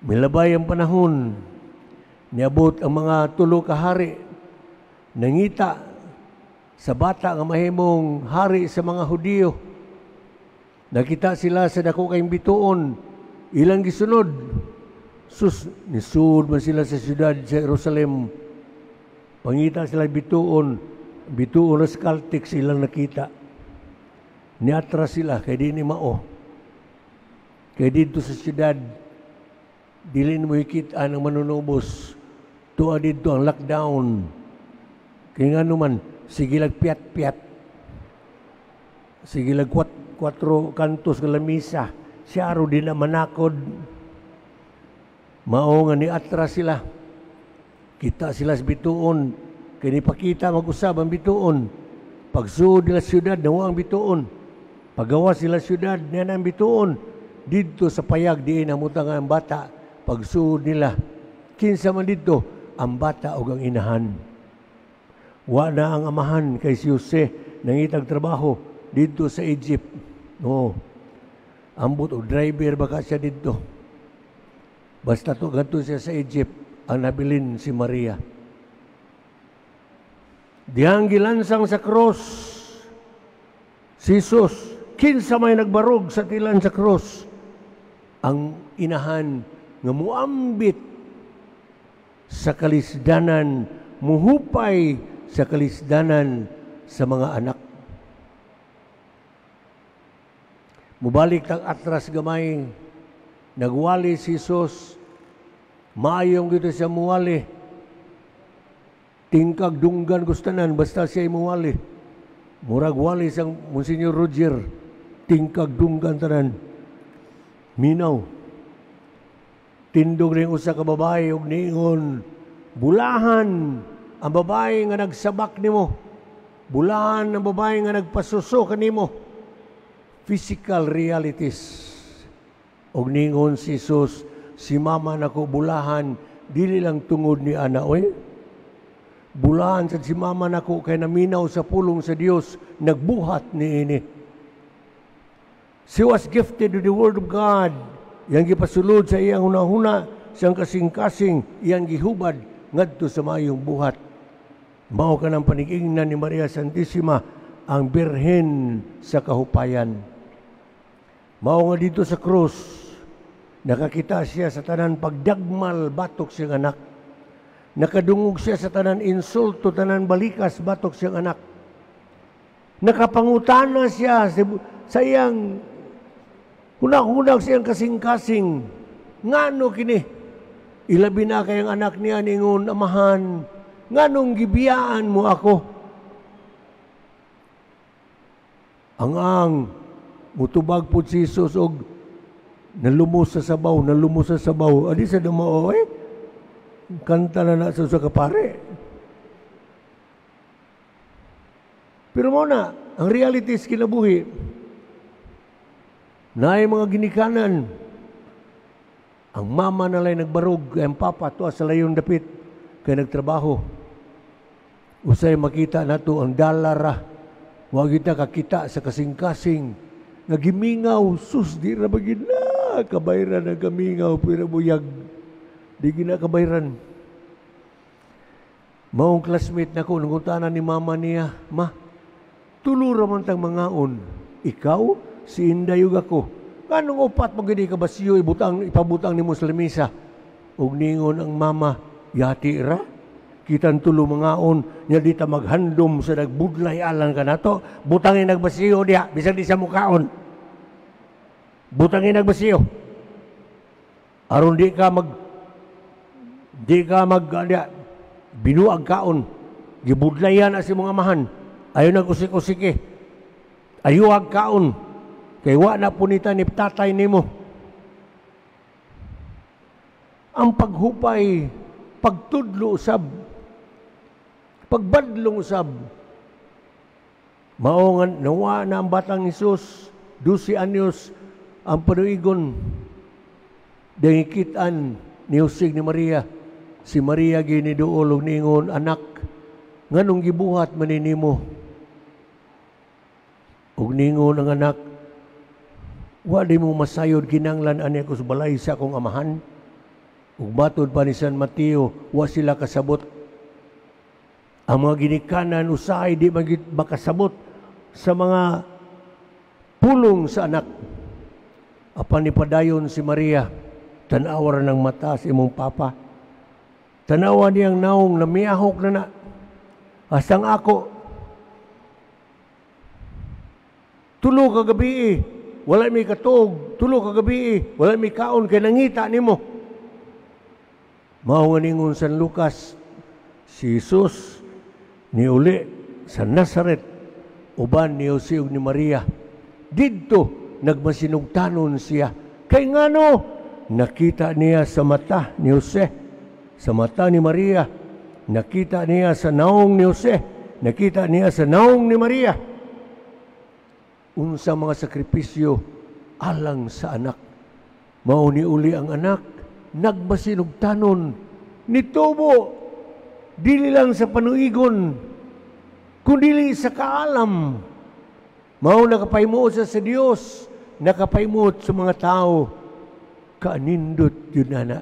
Milabay ang panahon, niabot ang mga tulo ka hari, nangita sa bata nga mahimong hari sa mga Hudiyo. Nakita sila sa dako kayong bituon, ilang gisunod. Nisud man sila sa siyudad sa Jerusalem. Pangita sila bituon na skaltik silang nakita. Niatra sila, kaya di ni mao. Kaya dito sa siyudad, dilin mo hikita ng manunubos. Tuwa dito ang lockdown. Kaya nga naman, sige lag piat-piat. Sige lag 4 kantos ka lamisa. Siya aro din na manakod. Mao nga niatra sila. Kita sila sa bituon, kaya nipakita mag-usab ang bituon. Pagsuod nila siyudad, nawa ang bituon. Paggawa sila siyudad, niyan ang bituon. Dito sa payag, diin namutang ang bata. Pagsuod nila, kinsa man dito, ang bata o ang inahan. Wa na ang amahan kay si Jose, nangitag trabaho dito sa Egypt. No. Ambot o driver baka siya dito. Basta to ganto siya sa Egypt. Ang nabilin si Maria. Diyang gilansang sa cross, si Jesus, kinsa may nagbarog sa tilan sa cross, ang inahan nga muambit sa kalisdanan, muhupay sa kalisdanan sa mga anak. Mubalik tag atras gamay, nagwali si Jesus, maayong dito siya muwali. Tingkag dunggan gustanan basta siya muwali. Murag wali sang Monsignor Roger. Tingkag dunggan tanan. Minaw. Tindog rin usa ka babae og niingon, bulahan ang babae nga nagsabak nimo. Bulahan ang babae nga nagpasuso kanimo. Physical realities. Og niingon si Jesus, si mama nako bulahan, dili lang tungod ni ana, oy. Bulahan sa si mama nako kay naminaw sa pulong sa Dios, nagbuhat ni ini. She was gifted with the Word of God. Yang gipasulod sa iyang hunahuna, siyang kasing-kasing, iyang gihubad, ngadto sa mayong buhat. Mao ka ng panigingnan ni Maria Santissima, ang birhen sa kahupayan. Mao nga dito sa krus, nakakita siya sa tanan pagdagmal batok siyang anak. Nakadungog siya sa tanan insulto, tanan balikas batok siyang anak. Nakapangutana siya sa iyang hunag-hunag siyang kasing-kasing. Ngano kini? Ilabi na kayang anak niya ningon, amahan, nganong gibiyaan mo ako? Ang mutubag po si Jesus og nalumos sa sabaw. Adi sa dumao, kanta na sa kapare. Pero muna, ang reality is kinabuhi. Naay mga ginikanan. Ang mama nalay nagbarog, ang papa to sa layon dapit, kaya nagtrabaho. Usay makita nato ang dalara. Huwag kita kakita sa kasing-kasing. Nagimingaw, sus, di na bagin na. Kabayran na gamingaw, pero buyag. Di ginakabayran. Maong classmate na ko, nangutanan ni mama niya, ma, tulura man tang mangaon. Ikaw, si Inday ug ako. Kanong upat mo gini kabasiyo ipabutang ni Muslimisa. Ug ningon ang mama, yati ra. Kitang tulo mangaon, nya dita maghandom sa nagbudlay alang ka nato. Butangin nagbasiyo diha, bisag di sa mukaon. Butangin nagbasiyo. Aron di ka binuag kaon. Gibudlayan na si mga amahan. Ayaw nag-usik-usik eh. Ayuag kaon. Kay wa na punita ni tatay nimo. Ang paghupay, pagtudlo usab, pagbadlong usab. Mao nga nawa na ang batang Hesus, 12 anyos ang panuigon. Dangikitan ni Jose ni Maria. Si Maria giniduol og ningon, anak, nganong gibuhat man nimo? Ug ningon ang anak, wa di mo masayod kinanglan ani ako sa balay sa akong amahan. Ug matod pa ni San Mateo, wa sila kasabot. Ang mga ginikanan usahay di makasabot sa mga pulong sa anak. Apan nipadayon si Maria, tanawa ng mata sa imong papa. Tanawa niyang naong na miyahok na asang ako. Tulo ka gabi wala may katog, tulo ka gabi wala may kaon, kay nangita nimo. Mao nga ningon San Lucas, si Jesus ni uli sa Nazaret, uban ni Jose ug ni Maria. Didto nagmasinugtanon siya. Kay ngano nakita niya sa mata ni Jose, sa mata ni Maria, nakita niya sa naong ni Jose, nakita niya sa naong ni Maria. Unsa mga sakripisyo alang sa anak. Mao ni uli ang anak nagmasinugtanon, nitubo dili lang sa panuigon kundi sa kaalam. Mao nakapaymuot sa Dios, nakapaymuot sa mga tao. Kaanindot yun ana.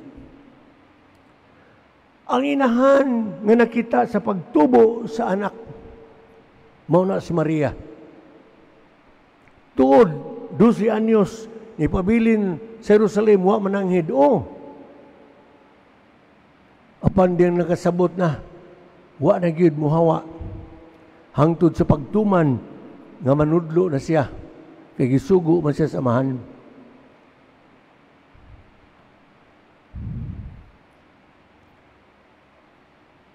Ang inahan nga nakita sa pagtubo sa anak, mao na si Maria. Tuod 12 anyos ni pabilin sa Jerusalem, wa mananghid. Apan diyang nakasabot na, wa na gyud muhawa. Hangtod sa pagtuman nga manudlo na siya, kay gisugo man siya sa amahan.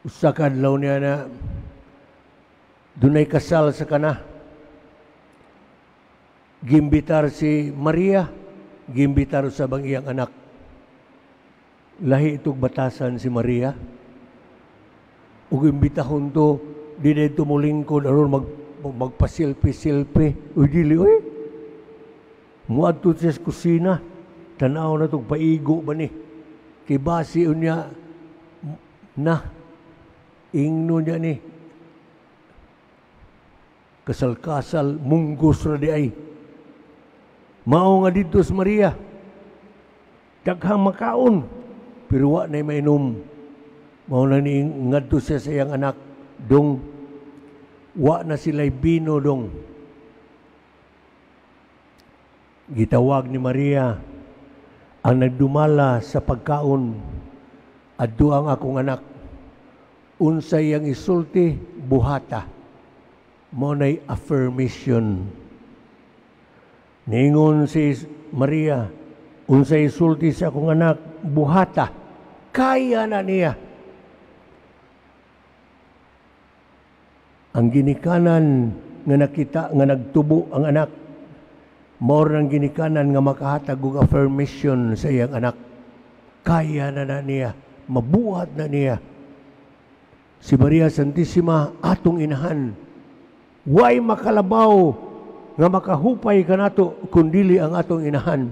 Usa ka adlaw niya na dunay kasal sa kana. Gimbitar si Maria, gimbitar sa bang iyang anak. Lahi itong batasan si Maria. Ug imbitahon to, di na ito mulingkod, aron magpasilpi-silpi. Uy, dili, uy. Muadto siya sa kusina, tanaw na itong paigo ba ni. Kibasi niya, ingno niya ni. Kasal-kasal, munggos na di ay. Mao nga dito sa Maria, daghang makaon, pero wa na mainom. Mao na ni ngadto siya sa iyang anak, dong, wa na sila'y bino dong. Gitawag ni Maria, ang nagdumala sa pagkaon, adto ang akong anak, unsay ang isulti, buhata. Mao na'y affirmation. Ningon si Maria, unsay sulti sa akong anak, buhata. Kaya na niya. Ang ginikanan nga nakita, nga nagtubo ang anak, more ng ginikanan nga makahatag og affirmation sa iyang anak. Kaya na niya, mabuhat na niya. Si Maria Santissima, atong inahan, way makalabaw nga makahupay ka nato kundili ang atong inahan.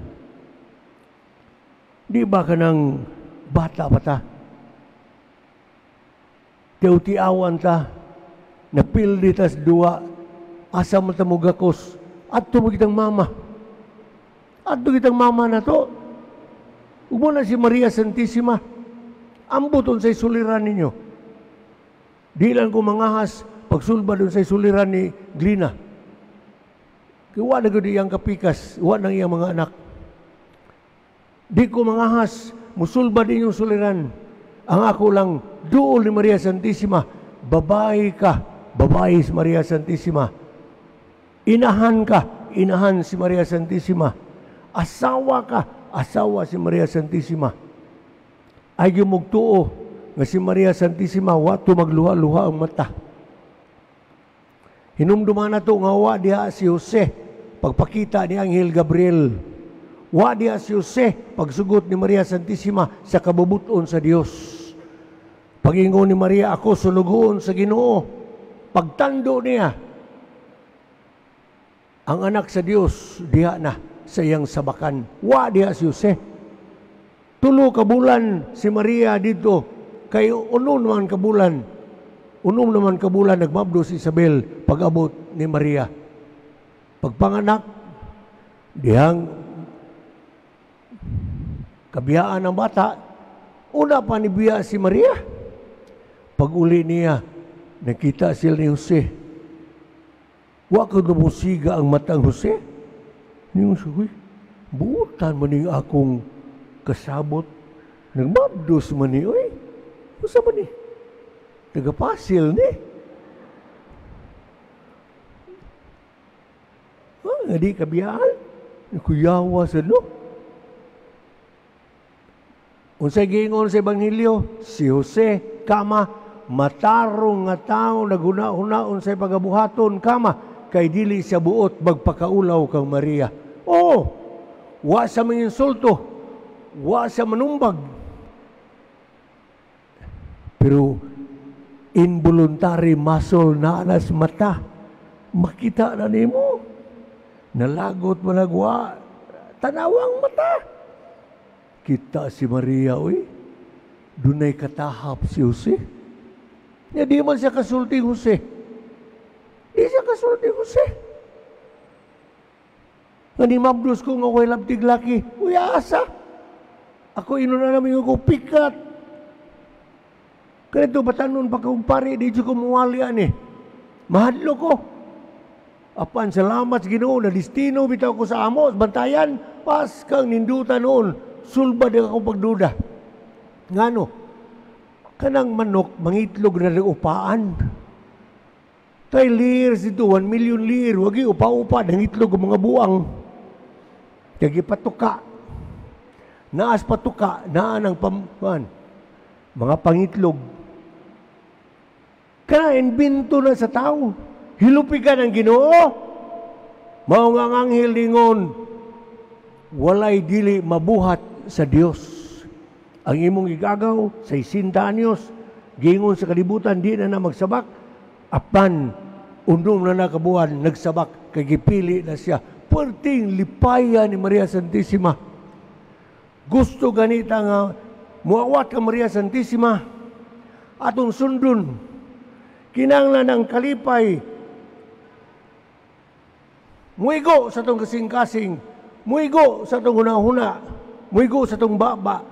Di ba ka ng bata pa ta? Tiyaw-tiyawan ta, napildi tas duwa, asa mo ta mo gakos, adto mo kitang mama. Adto kitang mama na to. Umo na si Maria Santissima, ambuton sa isuliran ninyo. Di lang ko mangahas, pagsulba doon sa isuliran ni Glina. Kaya na gud iyang kapikas, wa nang iyang mga anak. Di ko mangahas, musulbad inyong suliran. Ang ako lang, duol ni Maria Santissima, babae ka, babae si Maria Santissima. Inahan ka, inahan si Maria Santissima. Asawa ka, asawa si Maria Santissima. Ay gumugtuo nga si Maria Santissima, wato magluha-luha ang mata. Hinumduman na to nga wa diha si Jose, pagpakita ni Anghel Gabriel. Wa diha si Jose, pagsugot ni Maria Santissima sa kabubuton sa Dios. Pag-ingon ni Maria, ako sulugoon sa Ginoo. Pagtando niya, ang anak sa Dios diha na sa iyang sabakan. Wa diha si Jose. Tulo ka bulan si Maria dito, kay unom naman ka bulan. Unom naman ka bulan nagmabdo si Isabel pag-abot ni Maria. Pagpanganak, dihang kabiyaan ng bata, una pa nibiya si Maria. Pag-uli niya, nakita sila ni Jose. Wa ka namusiga ang matang Jose. Niyong sabi, buutan man yung akong kasabot. Nagmabdos man ni, oy, usa man ni? Tagapasil ni. Nga di kabiyaan. Kuyawa sa no. Unsay giingon sa Ebanghelyo, si Jose, kama, matarong nga tao naguna-hunaon sa pagabuhaton, kama, kay dili sa buot magpakaulaw kang Maria. Oo, wa sa manginsulto, wa sa manumbag. Pero, involuntary muscle na anas mata, makita na nimo. Nalagot managwa, tanawang mata. Kita si Maria, oy, dunay katahap si Jose. Nga di man siya kasulti Jose. Di siya kasulti Jose. Nga ni mabdos ko nga way labtig laki, uy, asa. Ako inuna namin ko pikat. Kanito batanon pagkumpari, di siya kumuwalian eh. Mahadlo ko. Apan, salamat sa Ginoo na destino bitaw ko sa amo, bantayan, pas kang nindutan noon, sulba din ako pagduda. Ngano? Kanang manok, mangitlog na rin upaan. Tay lears dito, 1 million lear, wagi upa-upa, nangitlog ang mga buang. Kagi patuka. Naas patuka, naan ang mga pangitlog. Kana, inbinto na sa tao. Hilupigan ang Ginoo. Mao nga ang anghel lingon, walay dili mabuhat sa Dios. Ang imong igagaw sa 60 anyos, gingon sa kalibutan, di na magsabak. Apan, unom na nakabuhan, nagsabak, kay gipili na siya. Perting lipaya ni Maria Santissima. Gusto ganita nga, muawat ka Maria Santissima, atong sundon, kinanglan ang kalipay, muigo sa itong kasing-kasing, muigo sa itong huna-huna, muigo sa itong baba,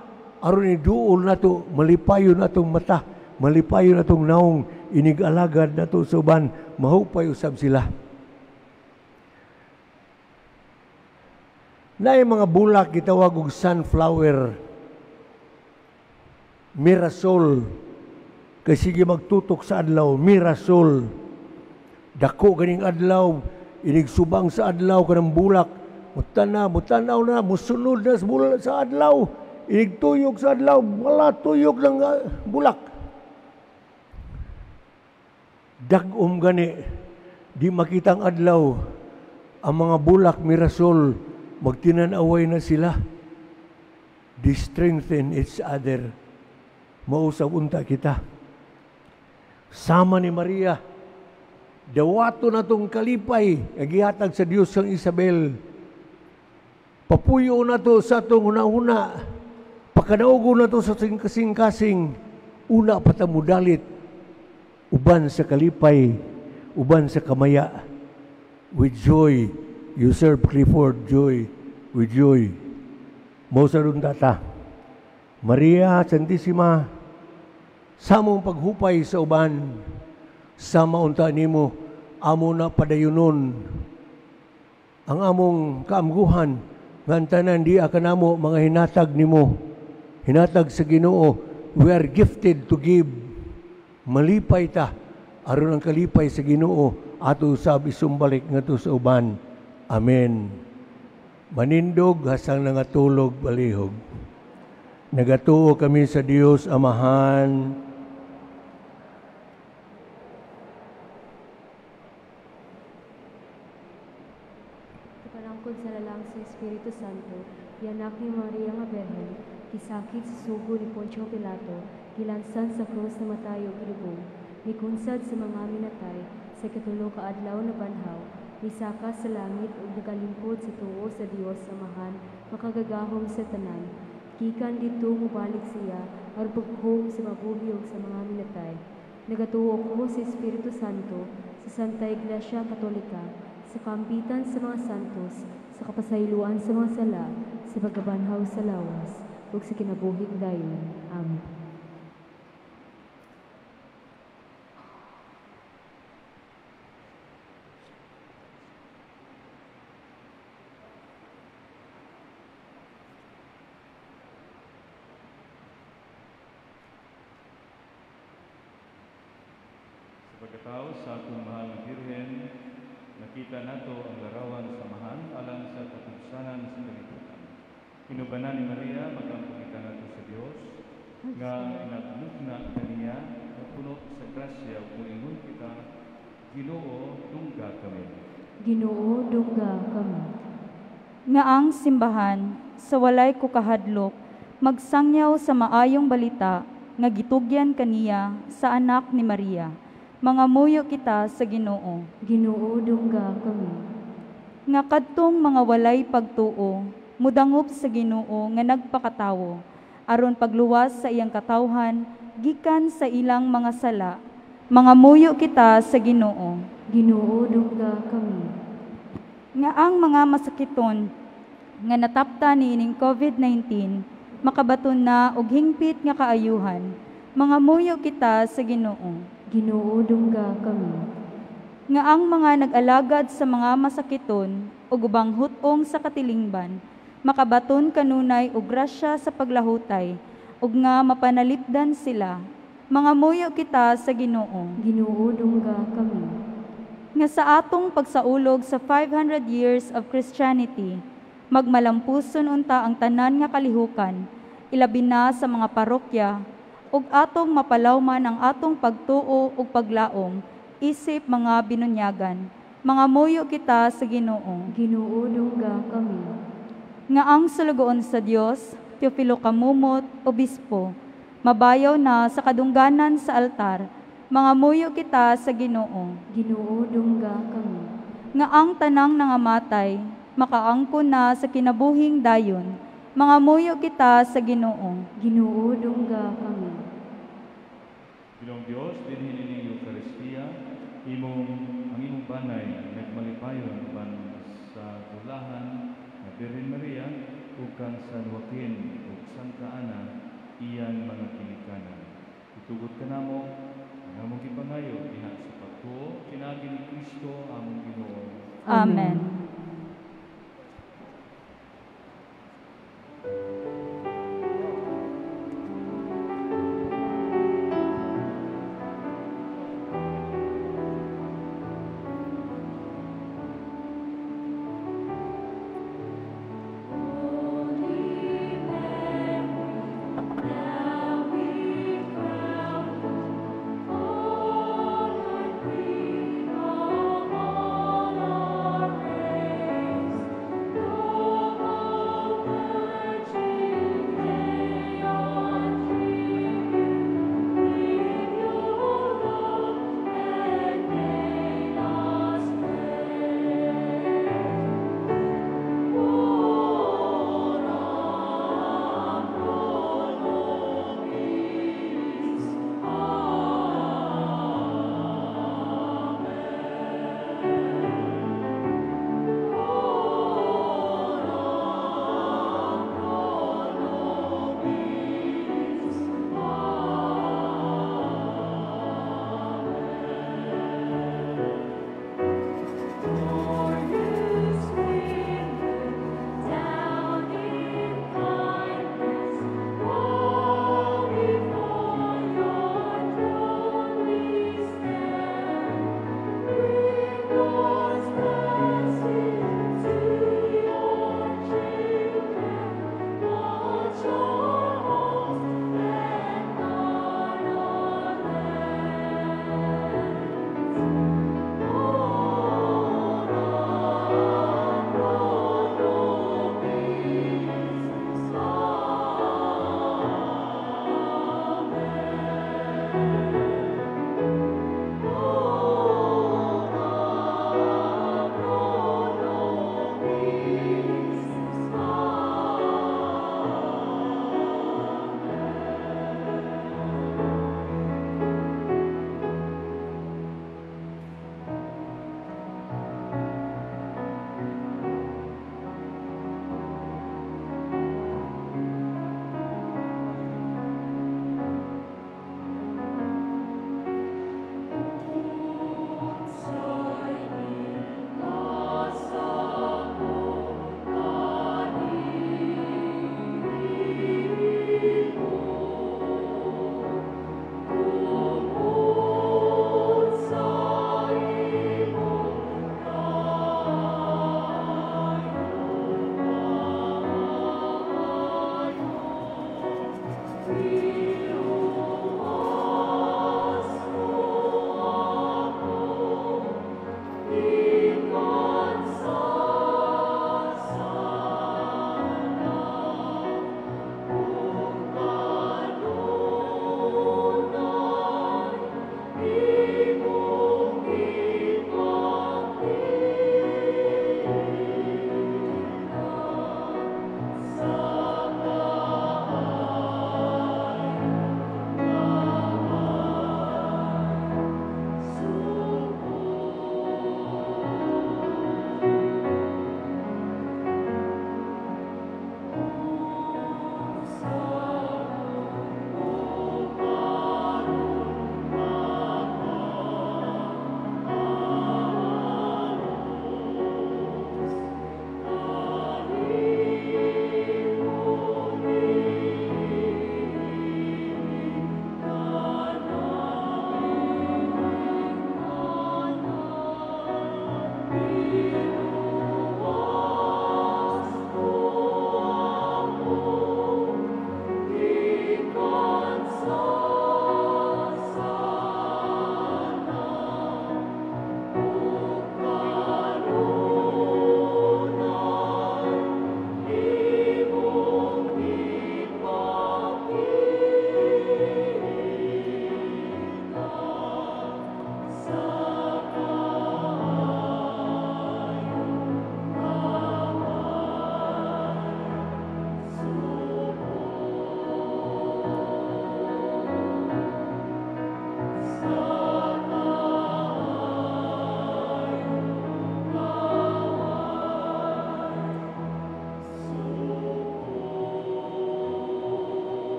aron ni duol na ito, malipayo na itong mata, malipayo na itong naong, inig-alagad na ito sa uban, mahupay usab sila. Na yung mga bulak, gitawag og sunflower, mirasol, kasi sige magtutok sa adlaw, mirasol, dako ganing adlaw, inigsubang sa adlaw kanang bulak, mutanaw na, musunod na sa bulak sa adlaw, inigtuyok sa adlaw, wala tuyok ng bulak. Dagom gani, di makitang adlaw, ang mga bulak mirasol, magtinanaway na sila. They strengthen each other. Mausap unta kita. Sama ni Maria, dawato na itong kalipay, nagihatag sa Diyos ang Isabel. Papuyo na ito sa itong una-una. Pakanaugo na ito sa kasing-kasing. Una patamudalit. Uban sa kalipay. Uban sa kamaya. With joy. You serve Clifford, joy. With joy. Mausadun data. Maria Santissima, sa mong paghupay sa uban, sa maunta nimo, amo na padayunon ang among kaamguhan, Ngan tanan di akanamo mga hinatag nimo. Hinatag sa Ginoo. We are gifted to give. Malipay ta aron ang kalipay sa Ginoo ato usab isumbalik ngadto sa uban. Amen. Manindog hasang nangatulog balihog. Nagatuo kami sa Dios Amahan, Kapalangkod sa lalang sa Espiritu Santo, yanak ni Maria nga Berhen, kisakit sa sugo ni Poncio Pilato, gilansan sa krus na matayo kilubong, mikunsad sa mga minatay, sa katulo ka adlaw na banhaw, misaka sa langit ug nagalimpod sa tuo sa Dios Amahan, makagagahom sa tanan, gikan dito mubalik siya, aron paghuhom sa mabuhi ug sa mga minatay. Nagatuo ko sa Espiritu Santo, sa Santa Iglesia Katolika, sa kampitan sa mga santos, sa kapasayloan sa mga sala, sa pagkabanhaw sa lawas, ug sa kinabuhing dayon. Amen. Pagkatao sa atong mahal na Birhen, nakita nato ang larawan sa samahan alang sa katugsanan sa kalibutan. Inubanan ni Maria, magkampagita nato sa Dios, nga inaglugna kaniya, na puno sa grasya, kung ingon kita, Ginoo, dungga kami. Ginoo, dungga kami. Nga ang simbahan, sa walay kukahadlok, magsangyaw sa maayong balita, nga gitugyan kaniya sa anak ni Maria. Mga muyo kita sa Ginoo. Ginoo, dungga kami. Nga kadtong mga walay pagtuo, mudangop sa Ginoo nga nagpakatawo, aron pagluwas sa iyang katawhan, gikan sa ilang mga sala. Mga muyo kita sa Ginoo. Ginoo, dungga kami. Nga ang mga masakiton, nga natapta ni ining COVID-19, makabaton na og hingpit nga kaayuhan, mga muyo kita sa Ginoo. Ginoo, dungga kami. Nga ang mga nag-alagad sa mga masakiton o ubang hutong sa katilingban, makabaton kanunay og grasya sa paglahutay, ug nga mapanalipdan sila. Mga muyo kita sa Ginoo. Ginoo, dungga kami. Nga sa atong pagsaulog sa 500 years of Christianity, magmalampuson unta ang tanan nga kalihukan, ilabi na sa mga parokya, ug atong mapalawman ang atong pagtuo ug paglaom, isip mga binunyagan. Mga muyo kita sa Ginoo. Ginoo, dungga kami. Nga ang sulugoon sa Dios, Teofilo Kamumot, Obispo, mabayaw na sa kadungganan sa altar, mga muyo kita sa Ginoo. Ginoo, dungga kami. Nga ang tanang nangamatay, makaangkon na sa kinabuhing dayon, mga muyo kita sa Ginoo. Ginoo, dungga kami. Ginong Diyos, dinhin ining Eucharistia, ang imong banay, nagmalipayon ban sa tulahan na Birhen Maria, ug kang San Joaquin, ug Santa Ana, iyan mga kinikanan. Itugot ka namo, ang among gipangayo, diha sa pagtuo, kinagi ni Kristo ang Ginoo. Amen. All I dream of, all our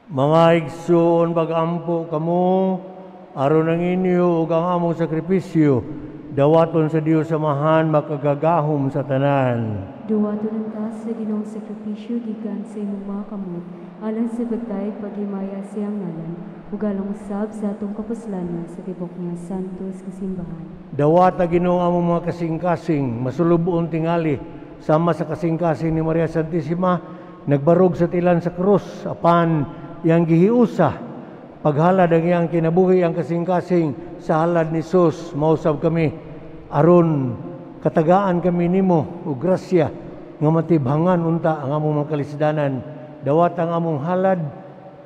Mga igsoon pagampo kamo aron ang inyo ug ang among sakripisyo dawaton sa Dios Amahan makagagahom sa tanan. Duwaton ta sa Ginoong sakripisyo gikan sa imong mga kamot, alang sa pagtayag paghimaya siyang ngalan, ug alang usab sa atong kapuslanan sa tibok niya santos kasimbahan. Dawata Ginoo among mga kasing-kasing masulubuon tingali sama sa kasing-kasing ni Maria Santissima nagbarog sa tilan sa krus apan iyang gihiusa paghalad ang iyang kinabuhi ang kasing-kasing sa halad ni Sus mausab kami aron katagaan kami nimo ug grasya nga matibhangan unta ang among mga kalisdanan dawat ang among halad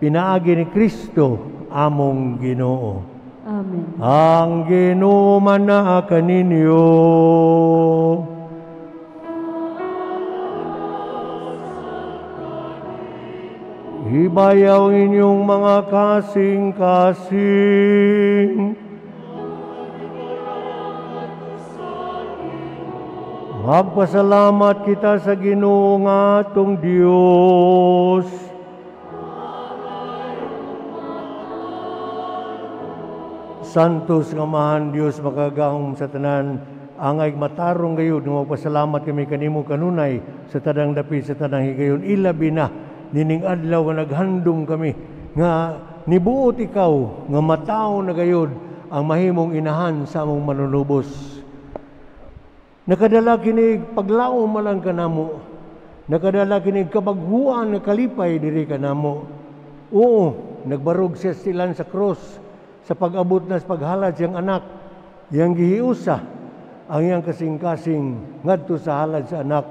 pinaagi ni Kristo among Ginoo. Amen. Ang Ginoo manaa kaninyo. Hibayaw inyong mga kasing-kasing. Magpasalamat kita sa Ginoo nga atong Dios. Santos nga Amahan Dios makagahom sa tanan, angay matarong gayud nga magpasalamat kami kanimo kanunay sa tanang dapit sa tanang higayon ilabi na nining adlaw nga naghandom kami nga nibuot ikaw nga mataw na gayud ang mahimong inahan sa among manunubos. Nakadala kinig paglaom malang kanamo. Nakadala kinig kabaghuan nga kalipay diri kanamo. Oo, nagbarog siya silan sa cross sa pag-abot na sa paghalad siyang anak. Yang gihiusa ang iyang kasing-kasing ngadto sa halad sa anak.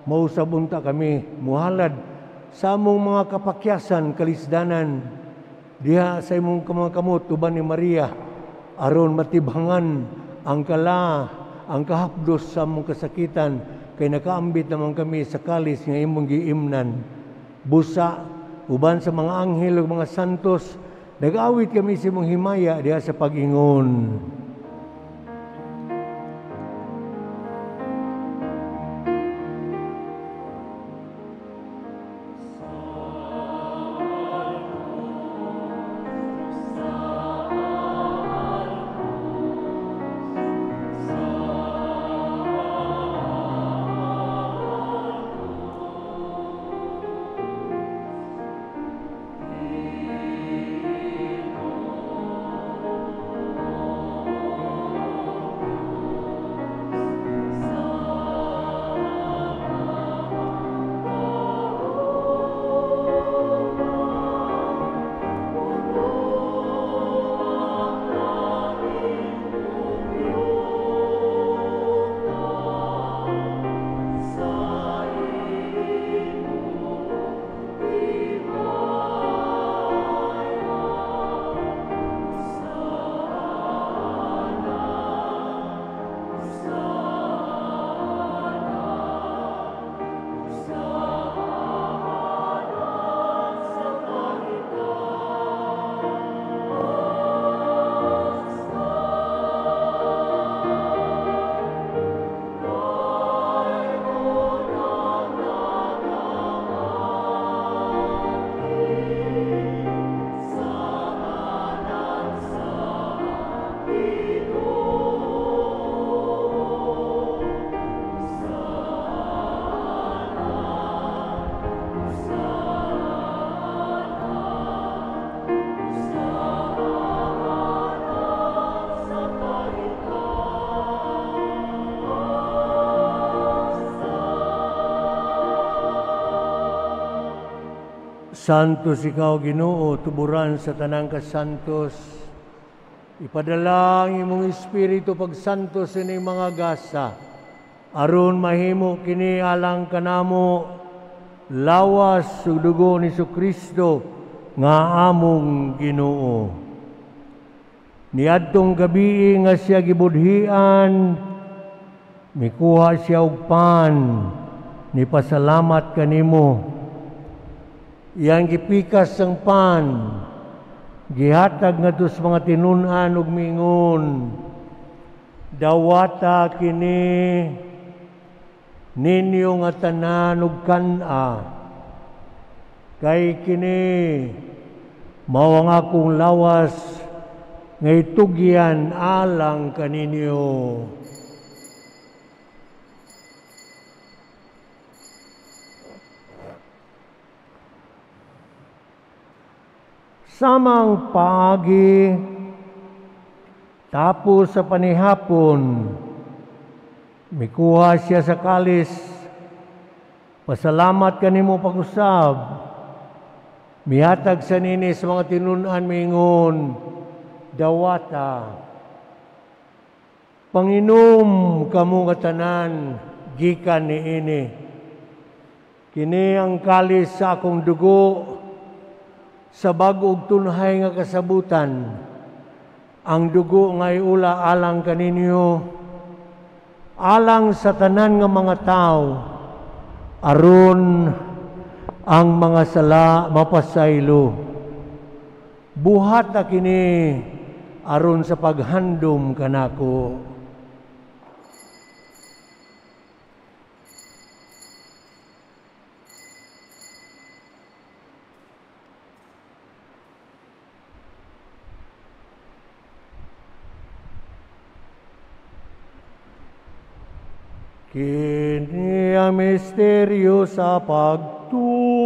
Mausab unta kami muhalad sa among mga kapakyasan kalisdanan diha sa imong mga kamot uban ni Maria aron matibhangan ang kala ang kahapdos sa among kasakitan kay nakaambit naman kami sa kalis nga imong giimnan busa uban sa mga anghel ug mga santos nag-awit kami sa imong himaya diha sa pag-ingon. Santos ikaw Ginoo, tuburan sa tanang kasantos. Ipadala ang imong espiritu pagsantos sa ining mga gasa. Aron mahimo kini alang kanamo lawas ug dugo ni Kristo nga among Ginoo. Niadtong gabi nga siya gibudhian, mikuha siya og pan, nipasalamat kanimo. Iyang gipikas ang pan, gihatag ngadto sa mga tinunan ug mingon, dawata kini ninyo nga tanan ug kan-a, kay kini Mao ang akong lawas nga itugyan alang kaninyo. Samang pagi, tapos sa panihapon, mikuha siya sa kalis, pasalamat kanimo pag-usab, mihatag sa nini sa mga tinunan mingon, dawata. Panginom kamo nga tanan, gikan niini. Kini ang kalis sa akong dugo, sa bag-og tunhay nga kasabutan, ang dugo nga iula alang kaninyo, alang sa tanan nga mga tao, aron ang mga sala mapasaylo. Buhat na kini aron sa paghandom kanako. Kini ang misteryo sa pagtuo.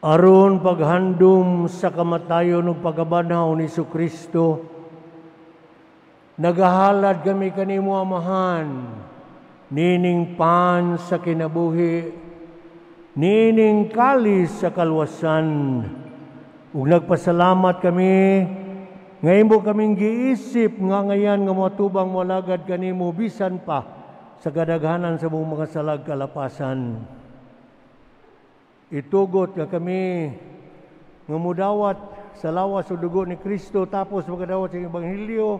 Aron paghandom sa kamatayon ug pagkabanaw ni Jesucristo, nagahalad kami kanimo amahan, nining pan sa kinabuhi, nining kalis sa kalwasan, ug nagpasalamat kami nga imo kaming giisip nga ngayan nga matubang malagad kanimo bisan pa sa kadaghanan sa mga salag kalapasan. Itugot nga kami nga mudawat sa lawas o dugo ni Kristo tapos magdawat sa Ebanghelyo,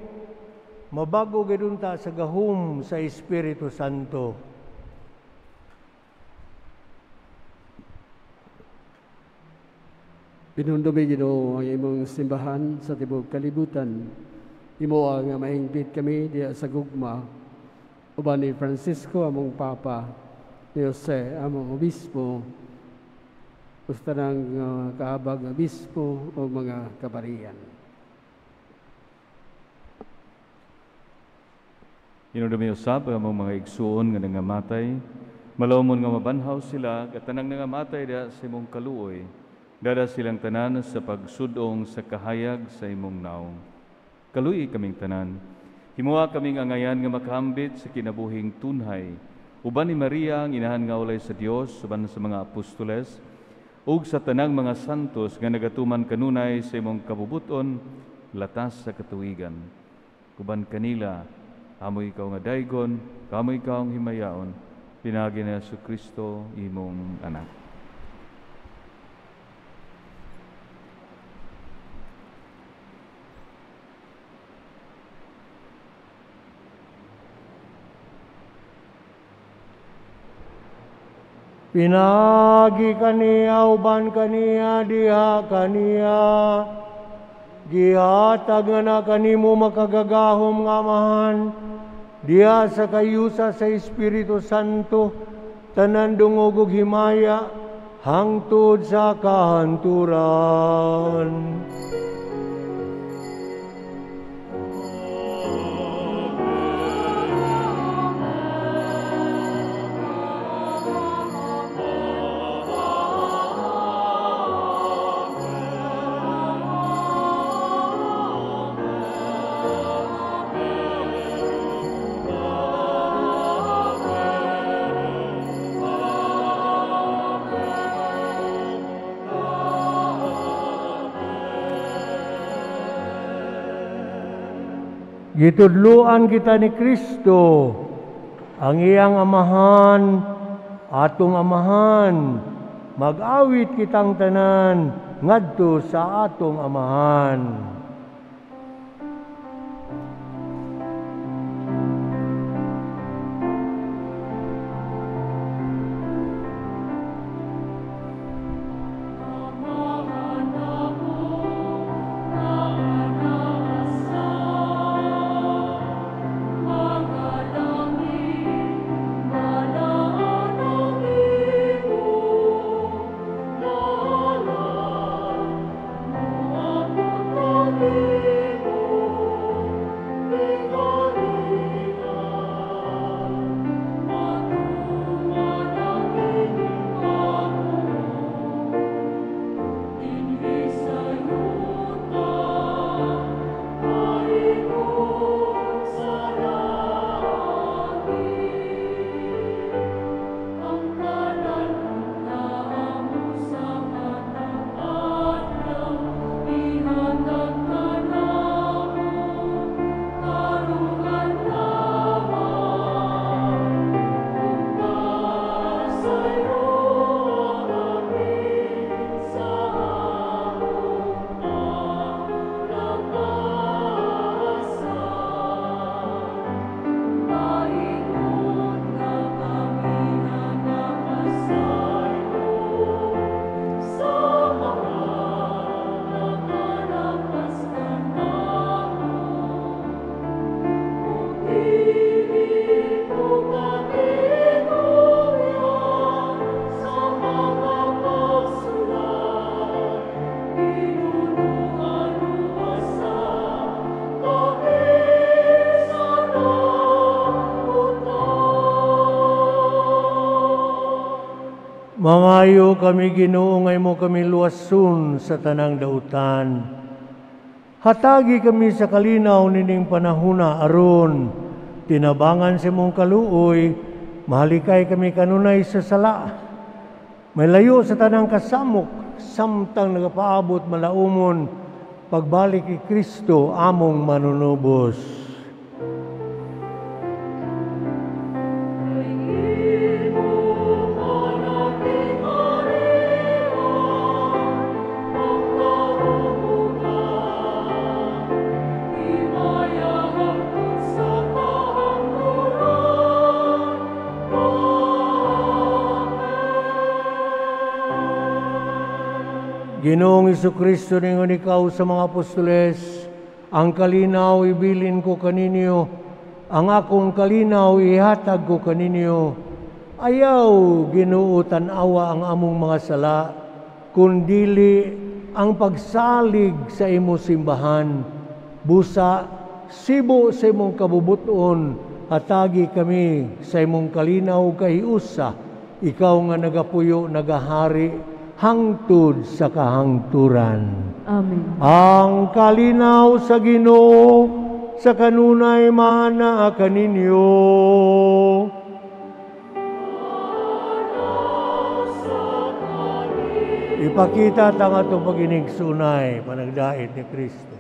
mabago gadunta sa gahom sa Espiritu Santo. Pinundubi Ginoo ang imong simbahan sa tibuok kalibutan. Imo nga mahingbit kami diya sa gugma. Uban ni Francisco among Papa, ni Jose among Obispo, gusto ng kahabag obispo o mga kabarian. Inudumi usab ang mga igsuon nga nangamatay, malawmon nga mabanhaw sila, katanang nangamatay da sa imong kaluoy, dada silang tanan sa pagsudong sa kahayag sa imong naong. Kaluoy kaming tanan, himuha kaming angayan nga makahambit sa kinabuhing tunhay, uban ni Maria ang inahan nga ulay sa Dios, uban sa mga apostoles, ug sa tanang mga santos nga nagatuman kanunay sa imong kabubuton, latas sa katuwigan. Kuban kanila, amoy ikaw nga daygon, kamoy ikaw ang himayaon, pinagi na Jesucristo imong anak. Pinagi kaniya, uban kaniya, diha kaniya. Gihatag nga na kanimo makagagahom nga amahan, diha sa kayusa sa Espiritu Santo, tanan dungog ug himaya, hangtod sa kahanturan. Gitudluan kita ni Kristo, ang iyang amahan, atong amahan, mag-awit kitang tanan, ngadto sa atong amahan. Mangayo kami Ginoo ngay mo kami luwason sa tanang dautan. Hatagi kami sa kalinaw nining panahuna aron tinabangan sa mong kaluoy, mahalikay kami kanunay sa sala. May layo sa tanang kasamok, samtang nagapaabot malaumon, pagbalik ni Kristo among manunubos. Ginoong Jesucristo ningon ikaw sa mga apostoles, ang kalinaw ibilin ko kaninyo, ang akong kalinaw ihatag ko kaninyo. Ayaw Ginoo tan-awa ang among mga sala, kundili ang pagsalig sa imo simbahan. Busa, sibo sa imong kabubuton, hatagi kami sa imong kalinaw kahiusa, ikaw nga nagapuyo, nagahari, hangtod sa kahangturan. Amen. Ang kalinaw sa Ginoo sa kanunay mana kaninyo. Ipakita tang ato paginigsunay panagdait ni Kristo.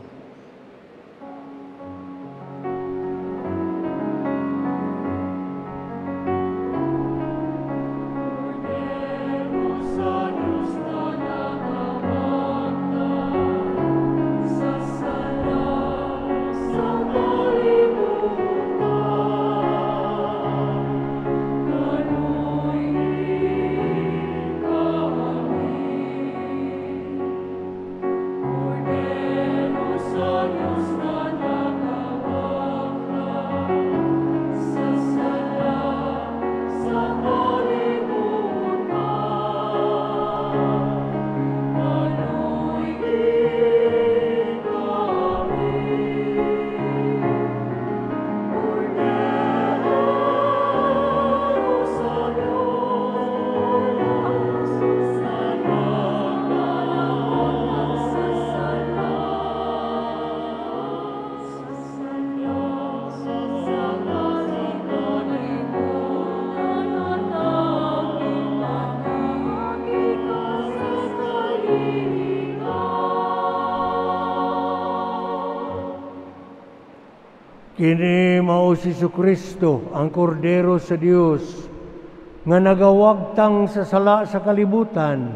Kini mao si Jesucristo, ang kordero sa Dios, nga nagawagtang sa sala sa kalibutan.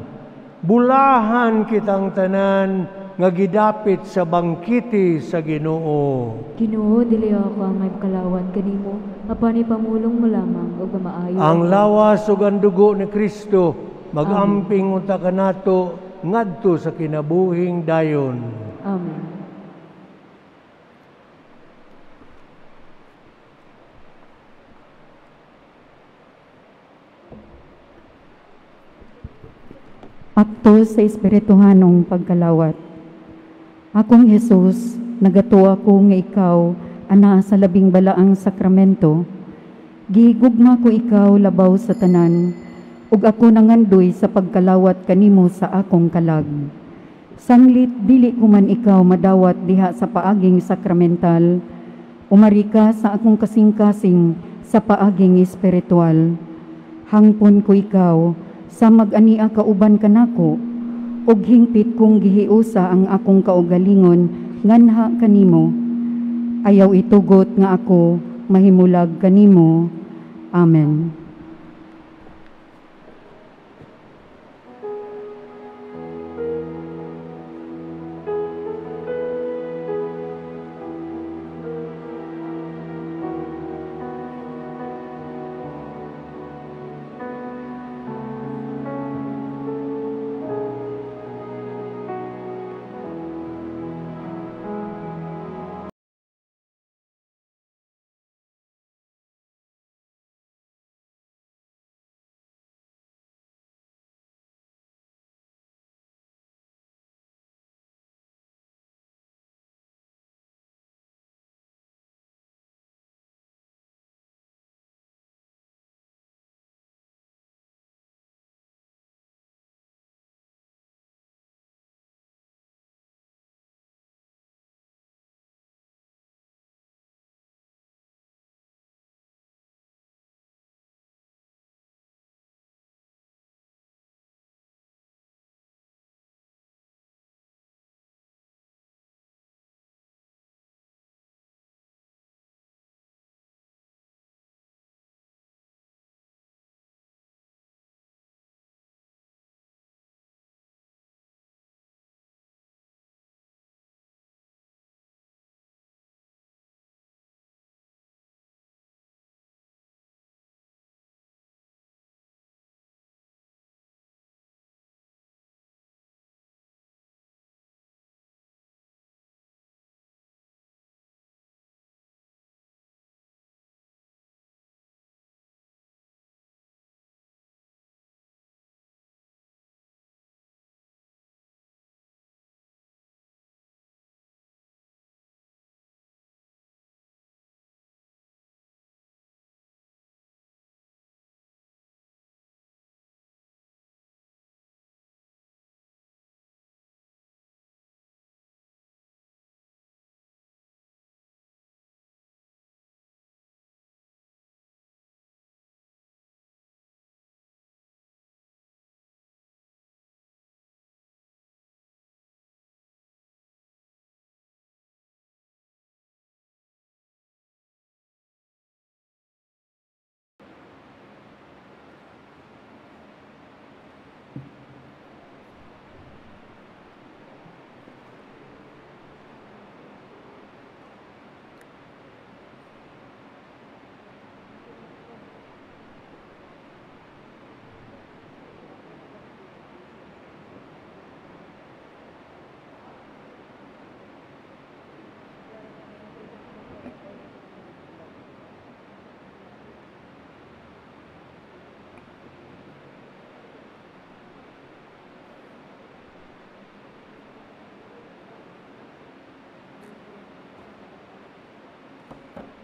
Bulahan kitang tanan nga gidapit sa bangkiti sa Ginoo. Ginoo, dili ako ang may kalawat kanimo, apan ipamulong mo lamang ug maayo. Ang lawas ug ang dugo ni Kristo magamping unta kanato ngadto sa kinabuhing dayon. Amen. Akto sa espirituhanong pagkalawat. Akong Jesus, nagato ako nga ikaw, ana sa labing balaang sakramento. Gihigugma ko ikaw labaw sa tanan, ug ako nangandoy sa pagkalawat kanimo sa akong kalag. Sanglit dili ko man ikaw madawat diha sa paaging sakramental, umari ka sa akong kasing-kasing sa paaging espiritual. Hangpon ko ikaw, sa mag-ania kauban kanako, og hingpit kong gihiusa ang akong kaugalingon nganha kanimo. Ayaw itugot nga ako mahimulag kanimo. Amen.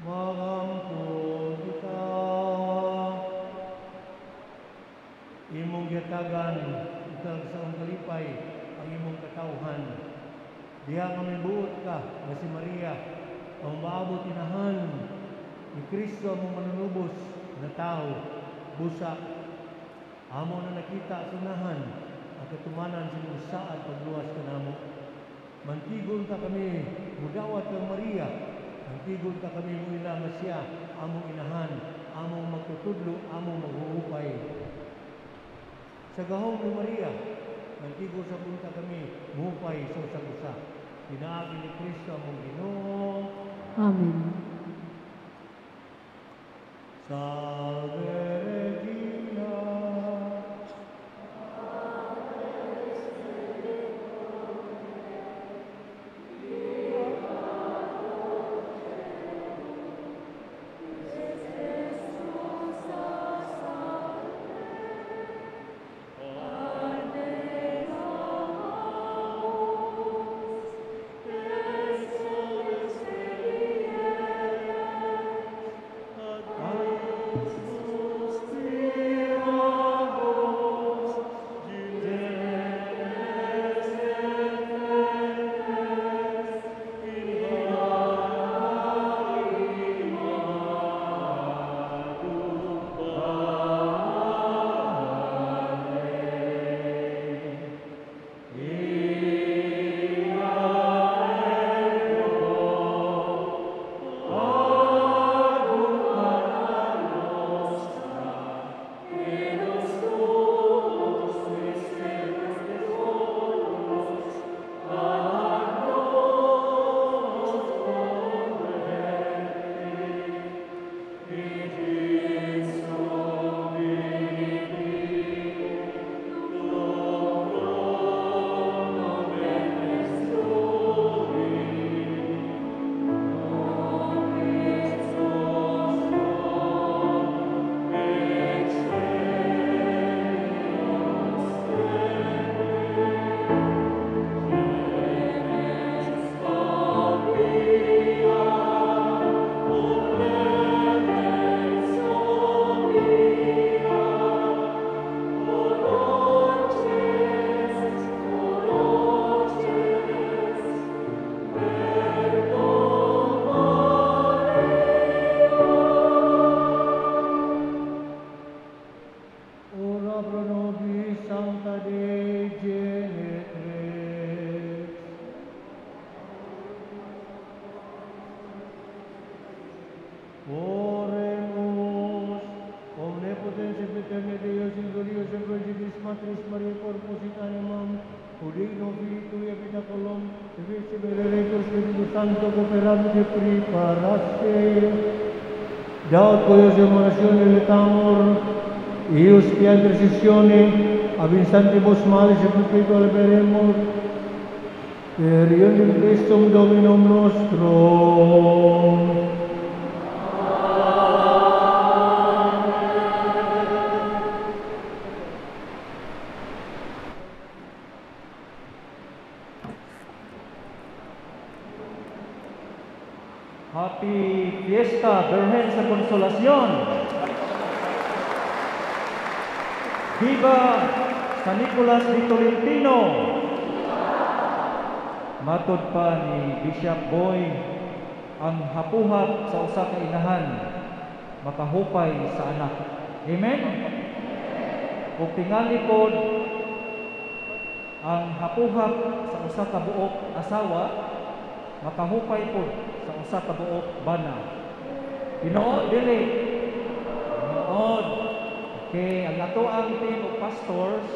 Magampo kita, imong gitagan, itag sa ang kalipay, ang imong katauhan. Diha nga may buot ka, na si Maria, ang maabot inahan ni Kristo ang manunubos na tao, busa. Amo na nakita sunahan, ang katumanan sa imong saad pagluwas ka namo. Mantigon ka kami, mudawat kang Maria, Nagtigol ka kami mo ila nga siya, among inahan, among magtutudlo, among maghuhupay. Sa gahong ni Maria, nagtigol sa punta kami, muhupay sa usag-usa. Pinaagi ni Kristo among Ginoo. Amen. Salve Regina. Oremus, omnipotens et eterne Deus, in glorios et prodigis Matris Mariae corpus et animam, Udino Filii et Pitacolum, et vice Benedictus Spiritus Sancto cooperante preparasse, Daut coios emanazione letamur, ius pia intercessione, ab instantibus malis et perpetua liberemur, per ionem Christum Dominum nostrum. Happy Fiesta, Virgen sa Consolacion. Viva San Nicolas de Tolentino. Matod pa ni Bishop Boy, ang hapuhat sa usa ka inahan makahupay sa anak. Amen. Ug tingali pod ang hapuhat sa usa ka buok asawa makahupay pod sa usa ka buok bana. Tinuod dili. Tinuod. Okay, ang ato ang team of pastors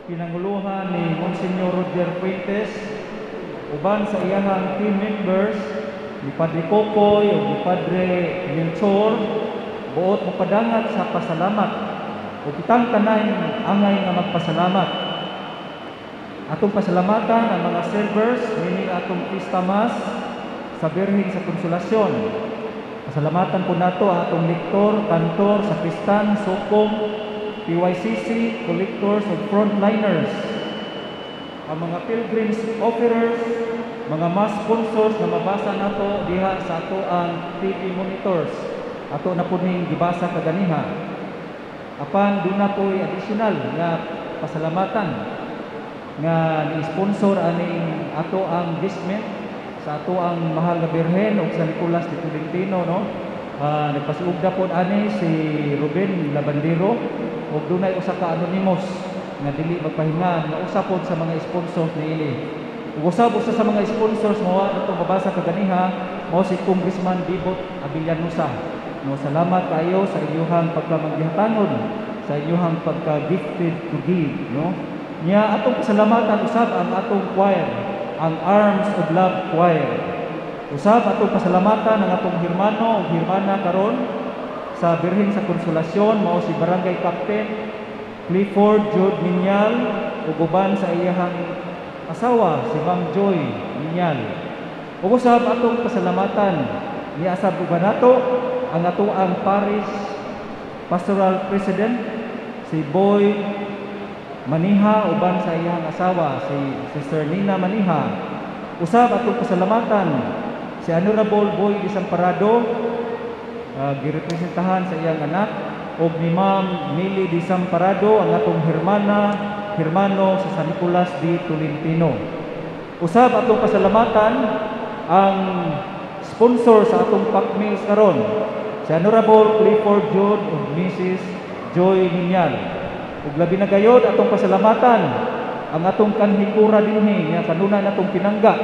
pinanguluhan ni Monsignor Roger Fuentes uban sa iyahang team members ni Padre Kokoy ug ni Padre Melchor buot mopadangat sa pasalamat ug kitang tanan angay nga magpasalamat. Atong pasalamatan ang mga servers nini atong Pista Mass sa Birhen sa Konsolasyon. Pasalamatan po nato ang atong lektor, kantor, sakristan, sukong, PYCC, collectors ug frontliners. Ang mga pilgrims offerers, mga mass sponsors na mabasa nato diha sa ato ang TV monitors. Ato na po ning gibasa kaganiha. Apan doon na po'y additional nga pasalamatan nga ni-sponsor aning ato ang disment sa ato ang mahal nga Birhen ug San Nicolas de Tolentino, no? Nagpasiugda po ani si Ruben Labandero ug dunay usa ka anonymous nga dili magpahinga nga usa pod sa mga sponsors niini. Usab usa sa mga sponsors mo atong mabasa kaganiha mao si Congressman Bibot Avillanusa. No, salamat kayo sa inyong pagkamagihatanon, sa inyong pagka-gifted to give, no. Nya atong pasalamatan usab ang atong choir, ang Arms of Love Choir. Usab atong pasalamatan ang atong hermano ug hermana karon sa Birhen sa Konsolasyon mao si Barangay Captain Clifford Jude Minyal ug uban sa iyang asawa si Ma'am Joy Minyal. Ug usab atong pasalamatan ni asab uban nato ang atoang Parish Pastoral President si Boy Maniha uban sa iyang asawa si Sister Nina Maniha. Usab atong pasalamatan si Honorable Boy Disamparado, girepresentahan sa iyang anak, ug ni Ma'am Millie Disamparado ang atong hermano sa San Nicolas de Tolentino. Usab atong pasalamatan ang sponsor sa atong pack meals karon, si Honorable Clifford Jude ug Mrs. Joy Minyal. Ug labi na gayod atong pasalamatan ang atong kanhikura dinhi nga kanunay natong pinangga.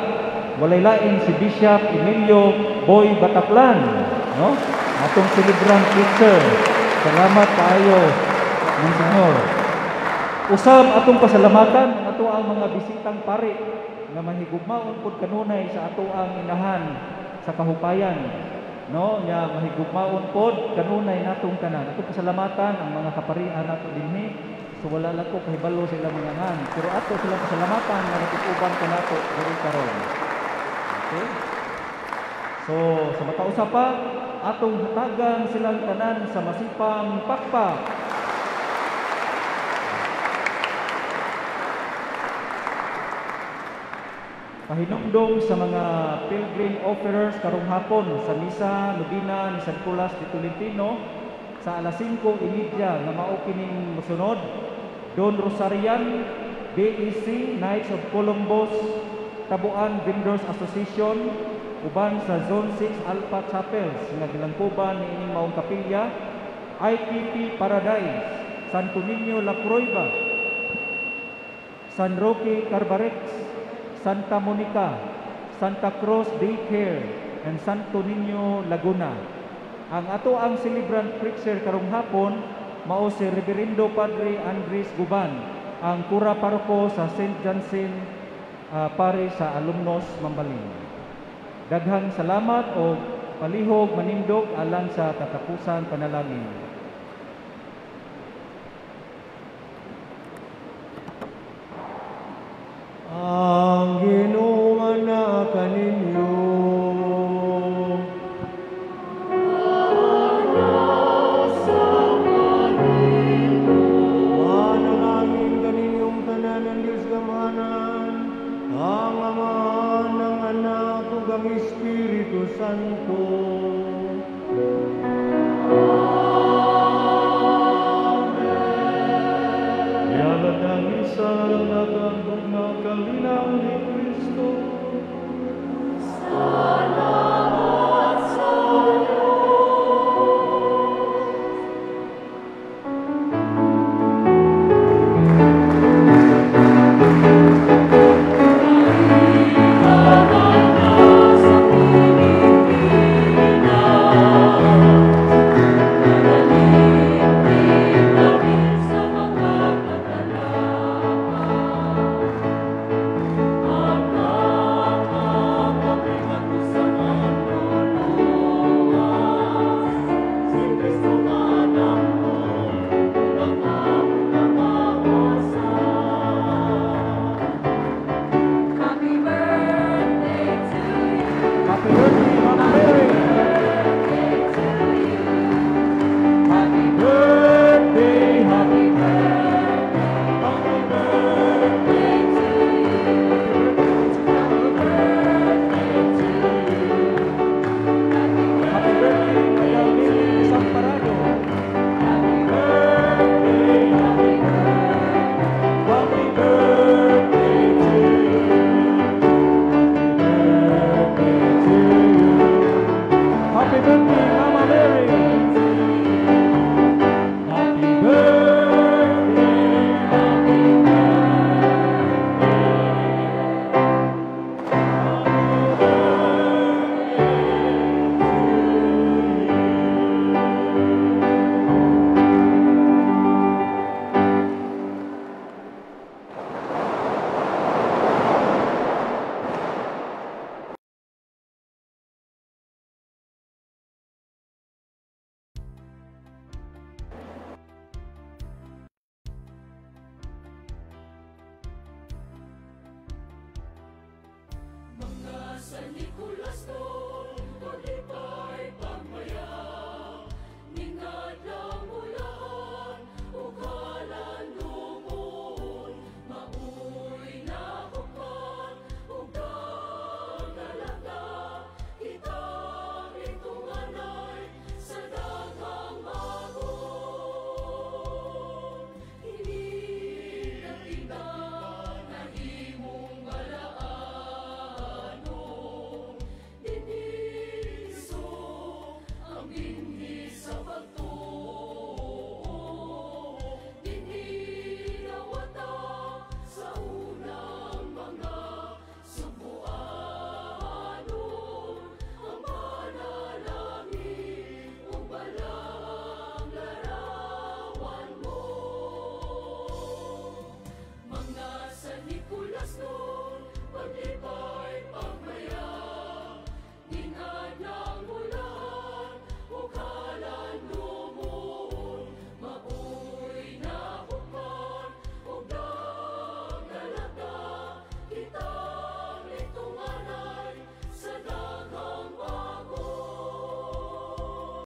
Walay lain si Bishop Emilio Boy Bataclan, no? Atong celebrant preacher. Salamat kaayo, Monsignor. Usab atong pasalamatan ang ato ang mga bisitang pari nga mahigugmaon pud kanunay sa ato ang inahan sa kahupayan, no, nya mahigugmaon pod kanunay natong tanan. Atong pasalamatan ang mga kaparian nato dinhi. So wala lang ko kahibalo sa ilang mga ngan, pero ato sila pasalamatan nga natutuban kanato diri karon. Okay? So sa matausa pa atong hatagan silang tanan sa masipang pakpak. Pahinumdom sa mga pilgrim offerers karong hapon sa Misa Nobina ni San Nicolas de Tolentino sa alas 5:30 nga mao kining mosunod. Don Rosarian, BEC, Knights of Columbus, Tabuan Vendors Association, uban sa Zone 6 Alpha Chapels nga gilangkuban ni ining maong kapilya, IPP Paradise, Santo Niño La Prueba, San Roque Carbarex, Santa Monica, Santa Cruz Daycare, and Santo Niño Laguna. Ang ato ang celebrant preacher karong hapon mao si Reverendo Padre Andres Guban, ang kura paroko sa St. Johnson Parish sa Alumnos Mambalin. Daghang salamat o palihog manindog alang sa katapusan panalangin. Ang Ginoo na kaninyo manalangin kaninyong tanan ng Diyos gamanan, ang Ama ng Anak ug ang Espiritu Santo. Sa natatog na kalinaw ni Kristo.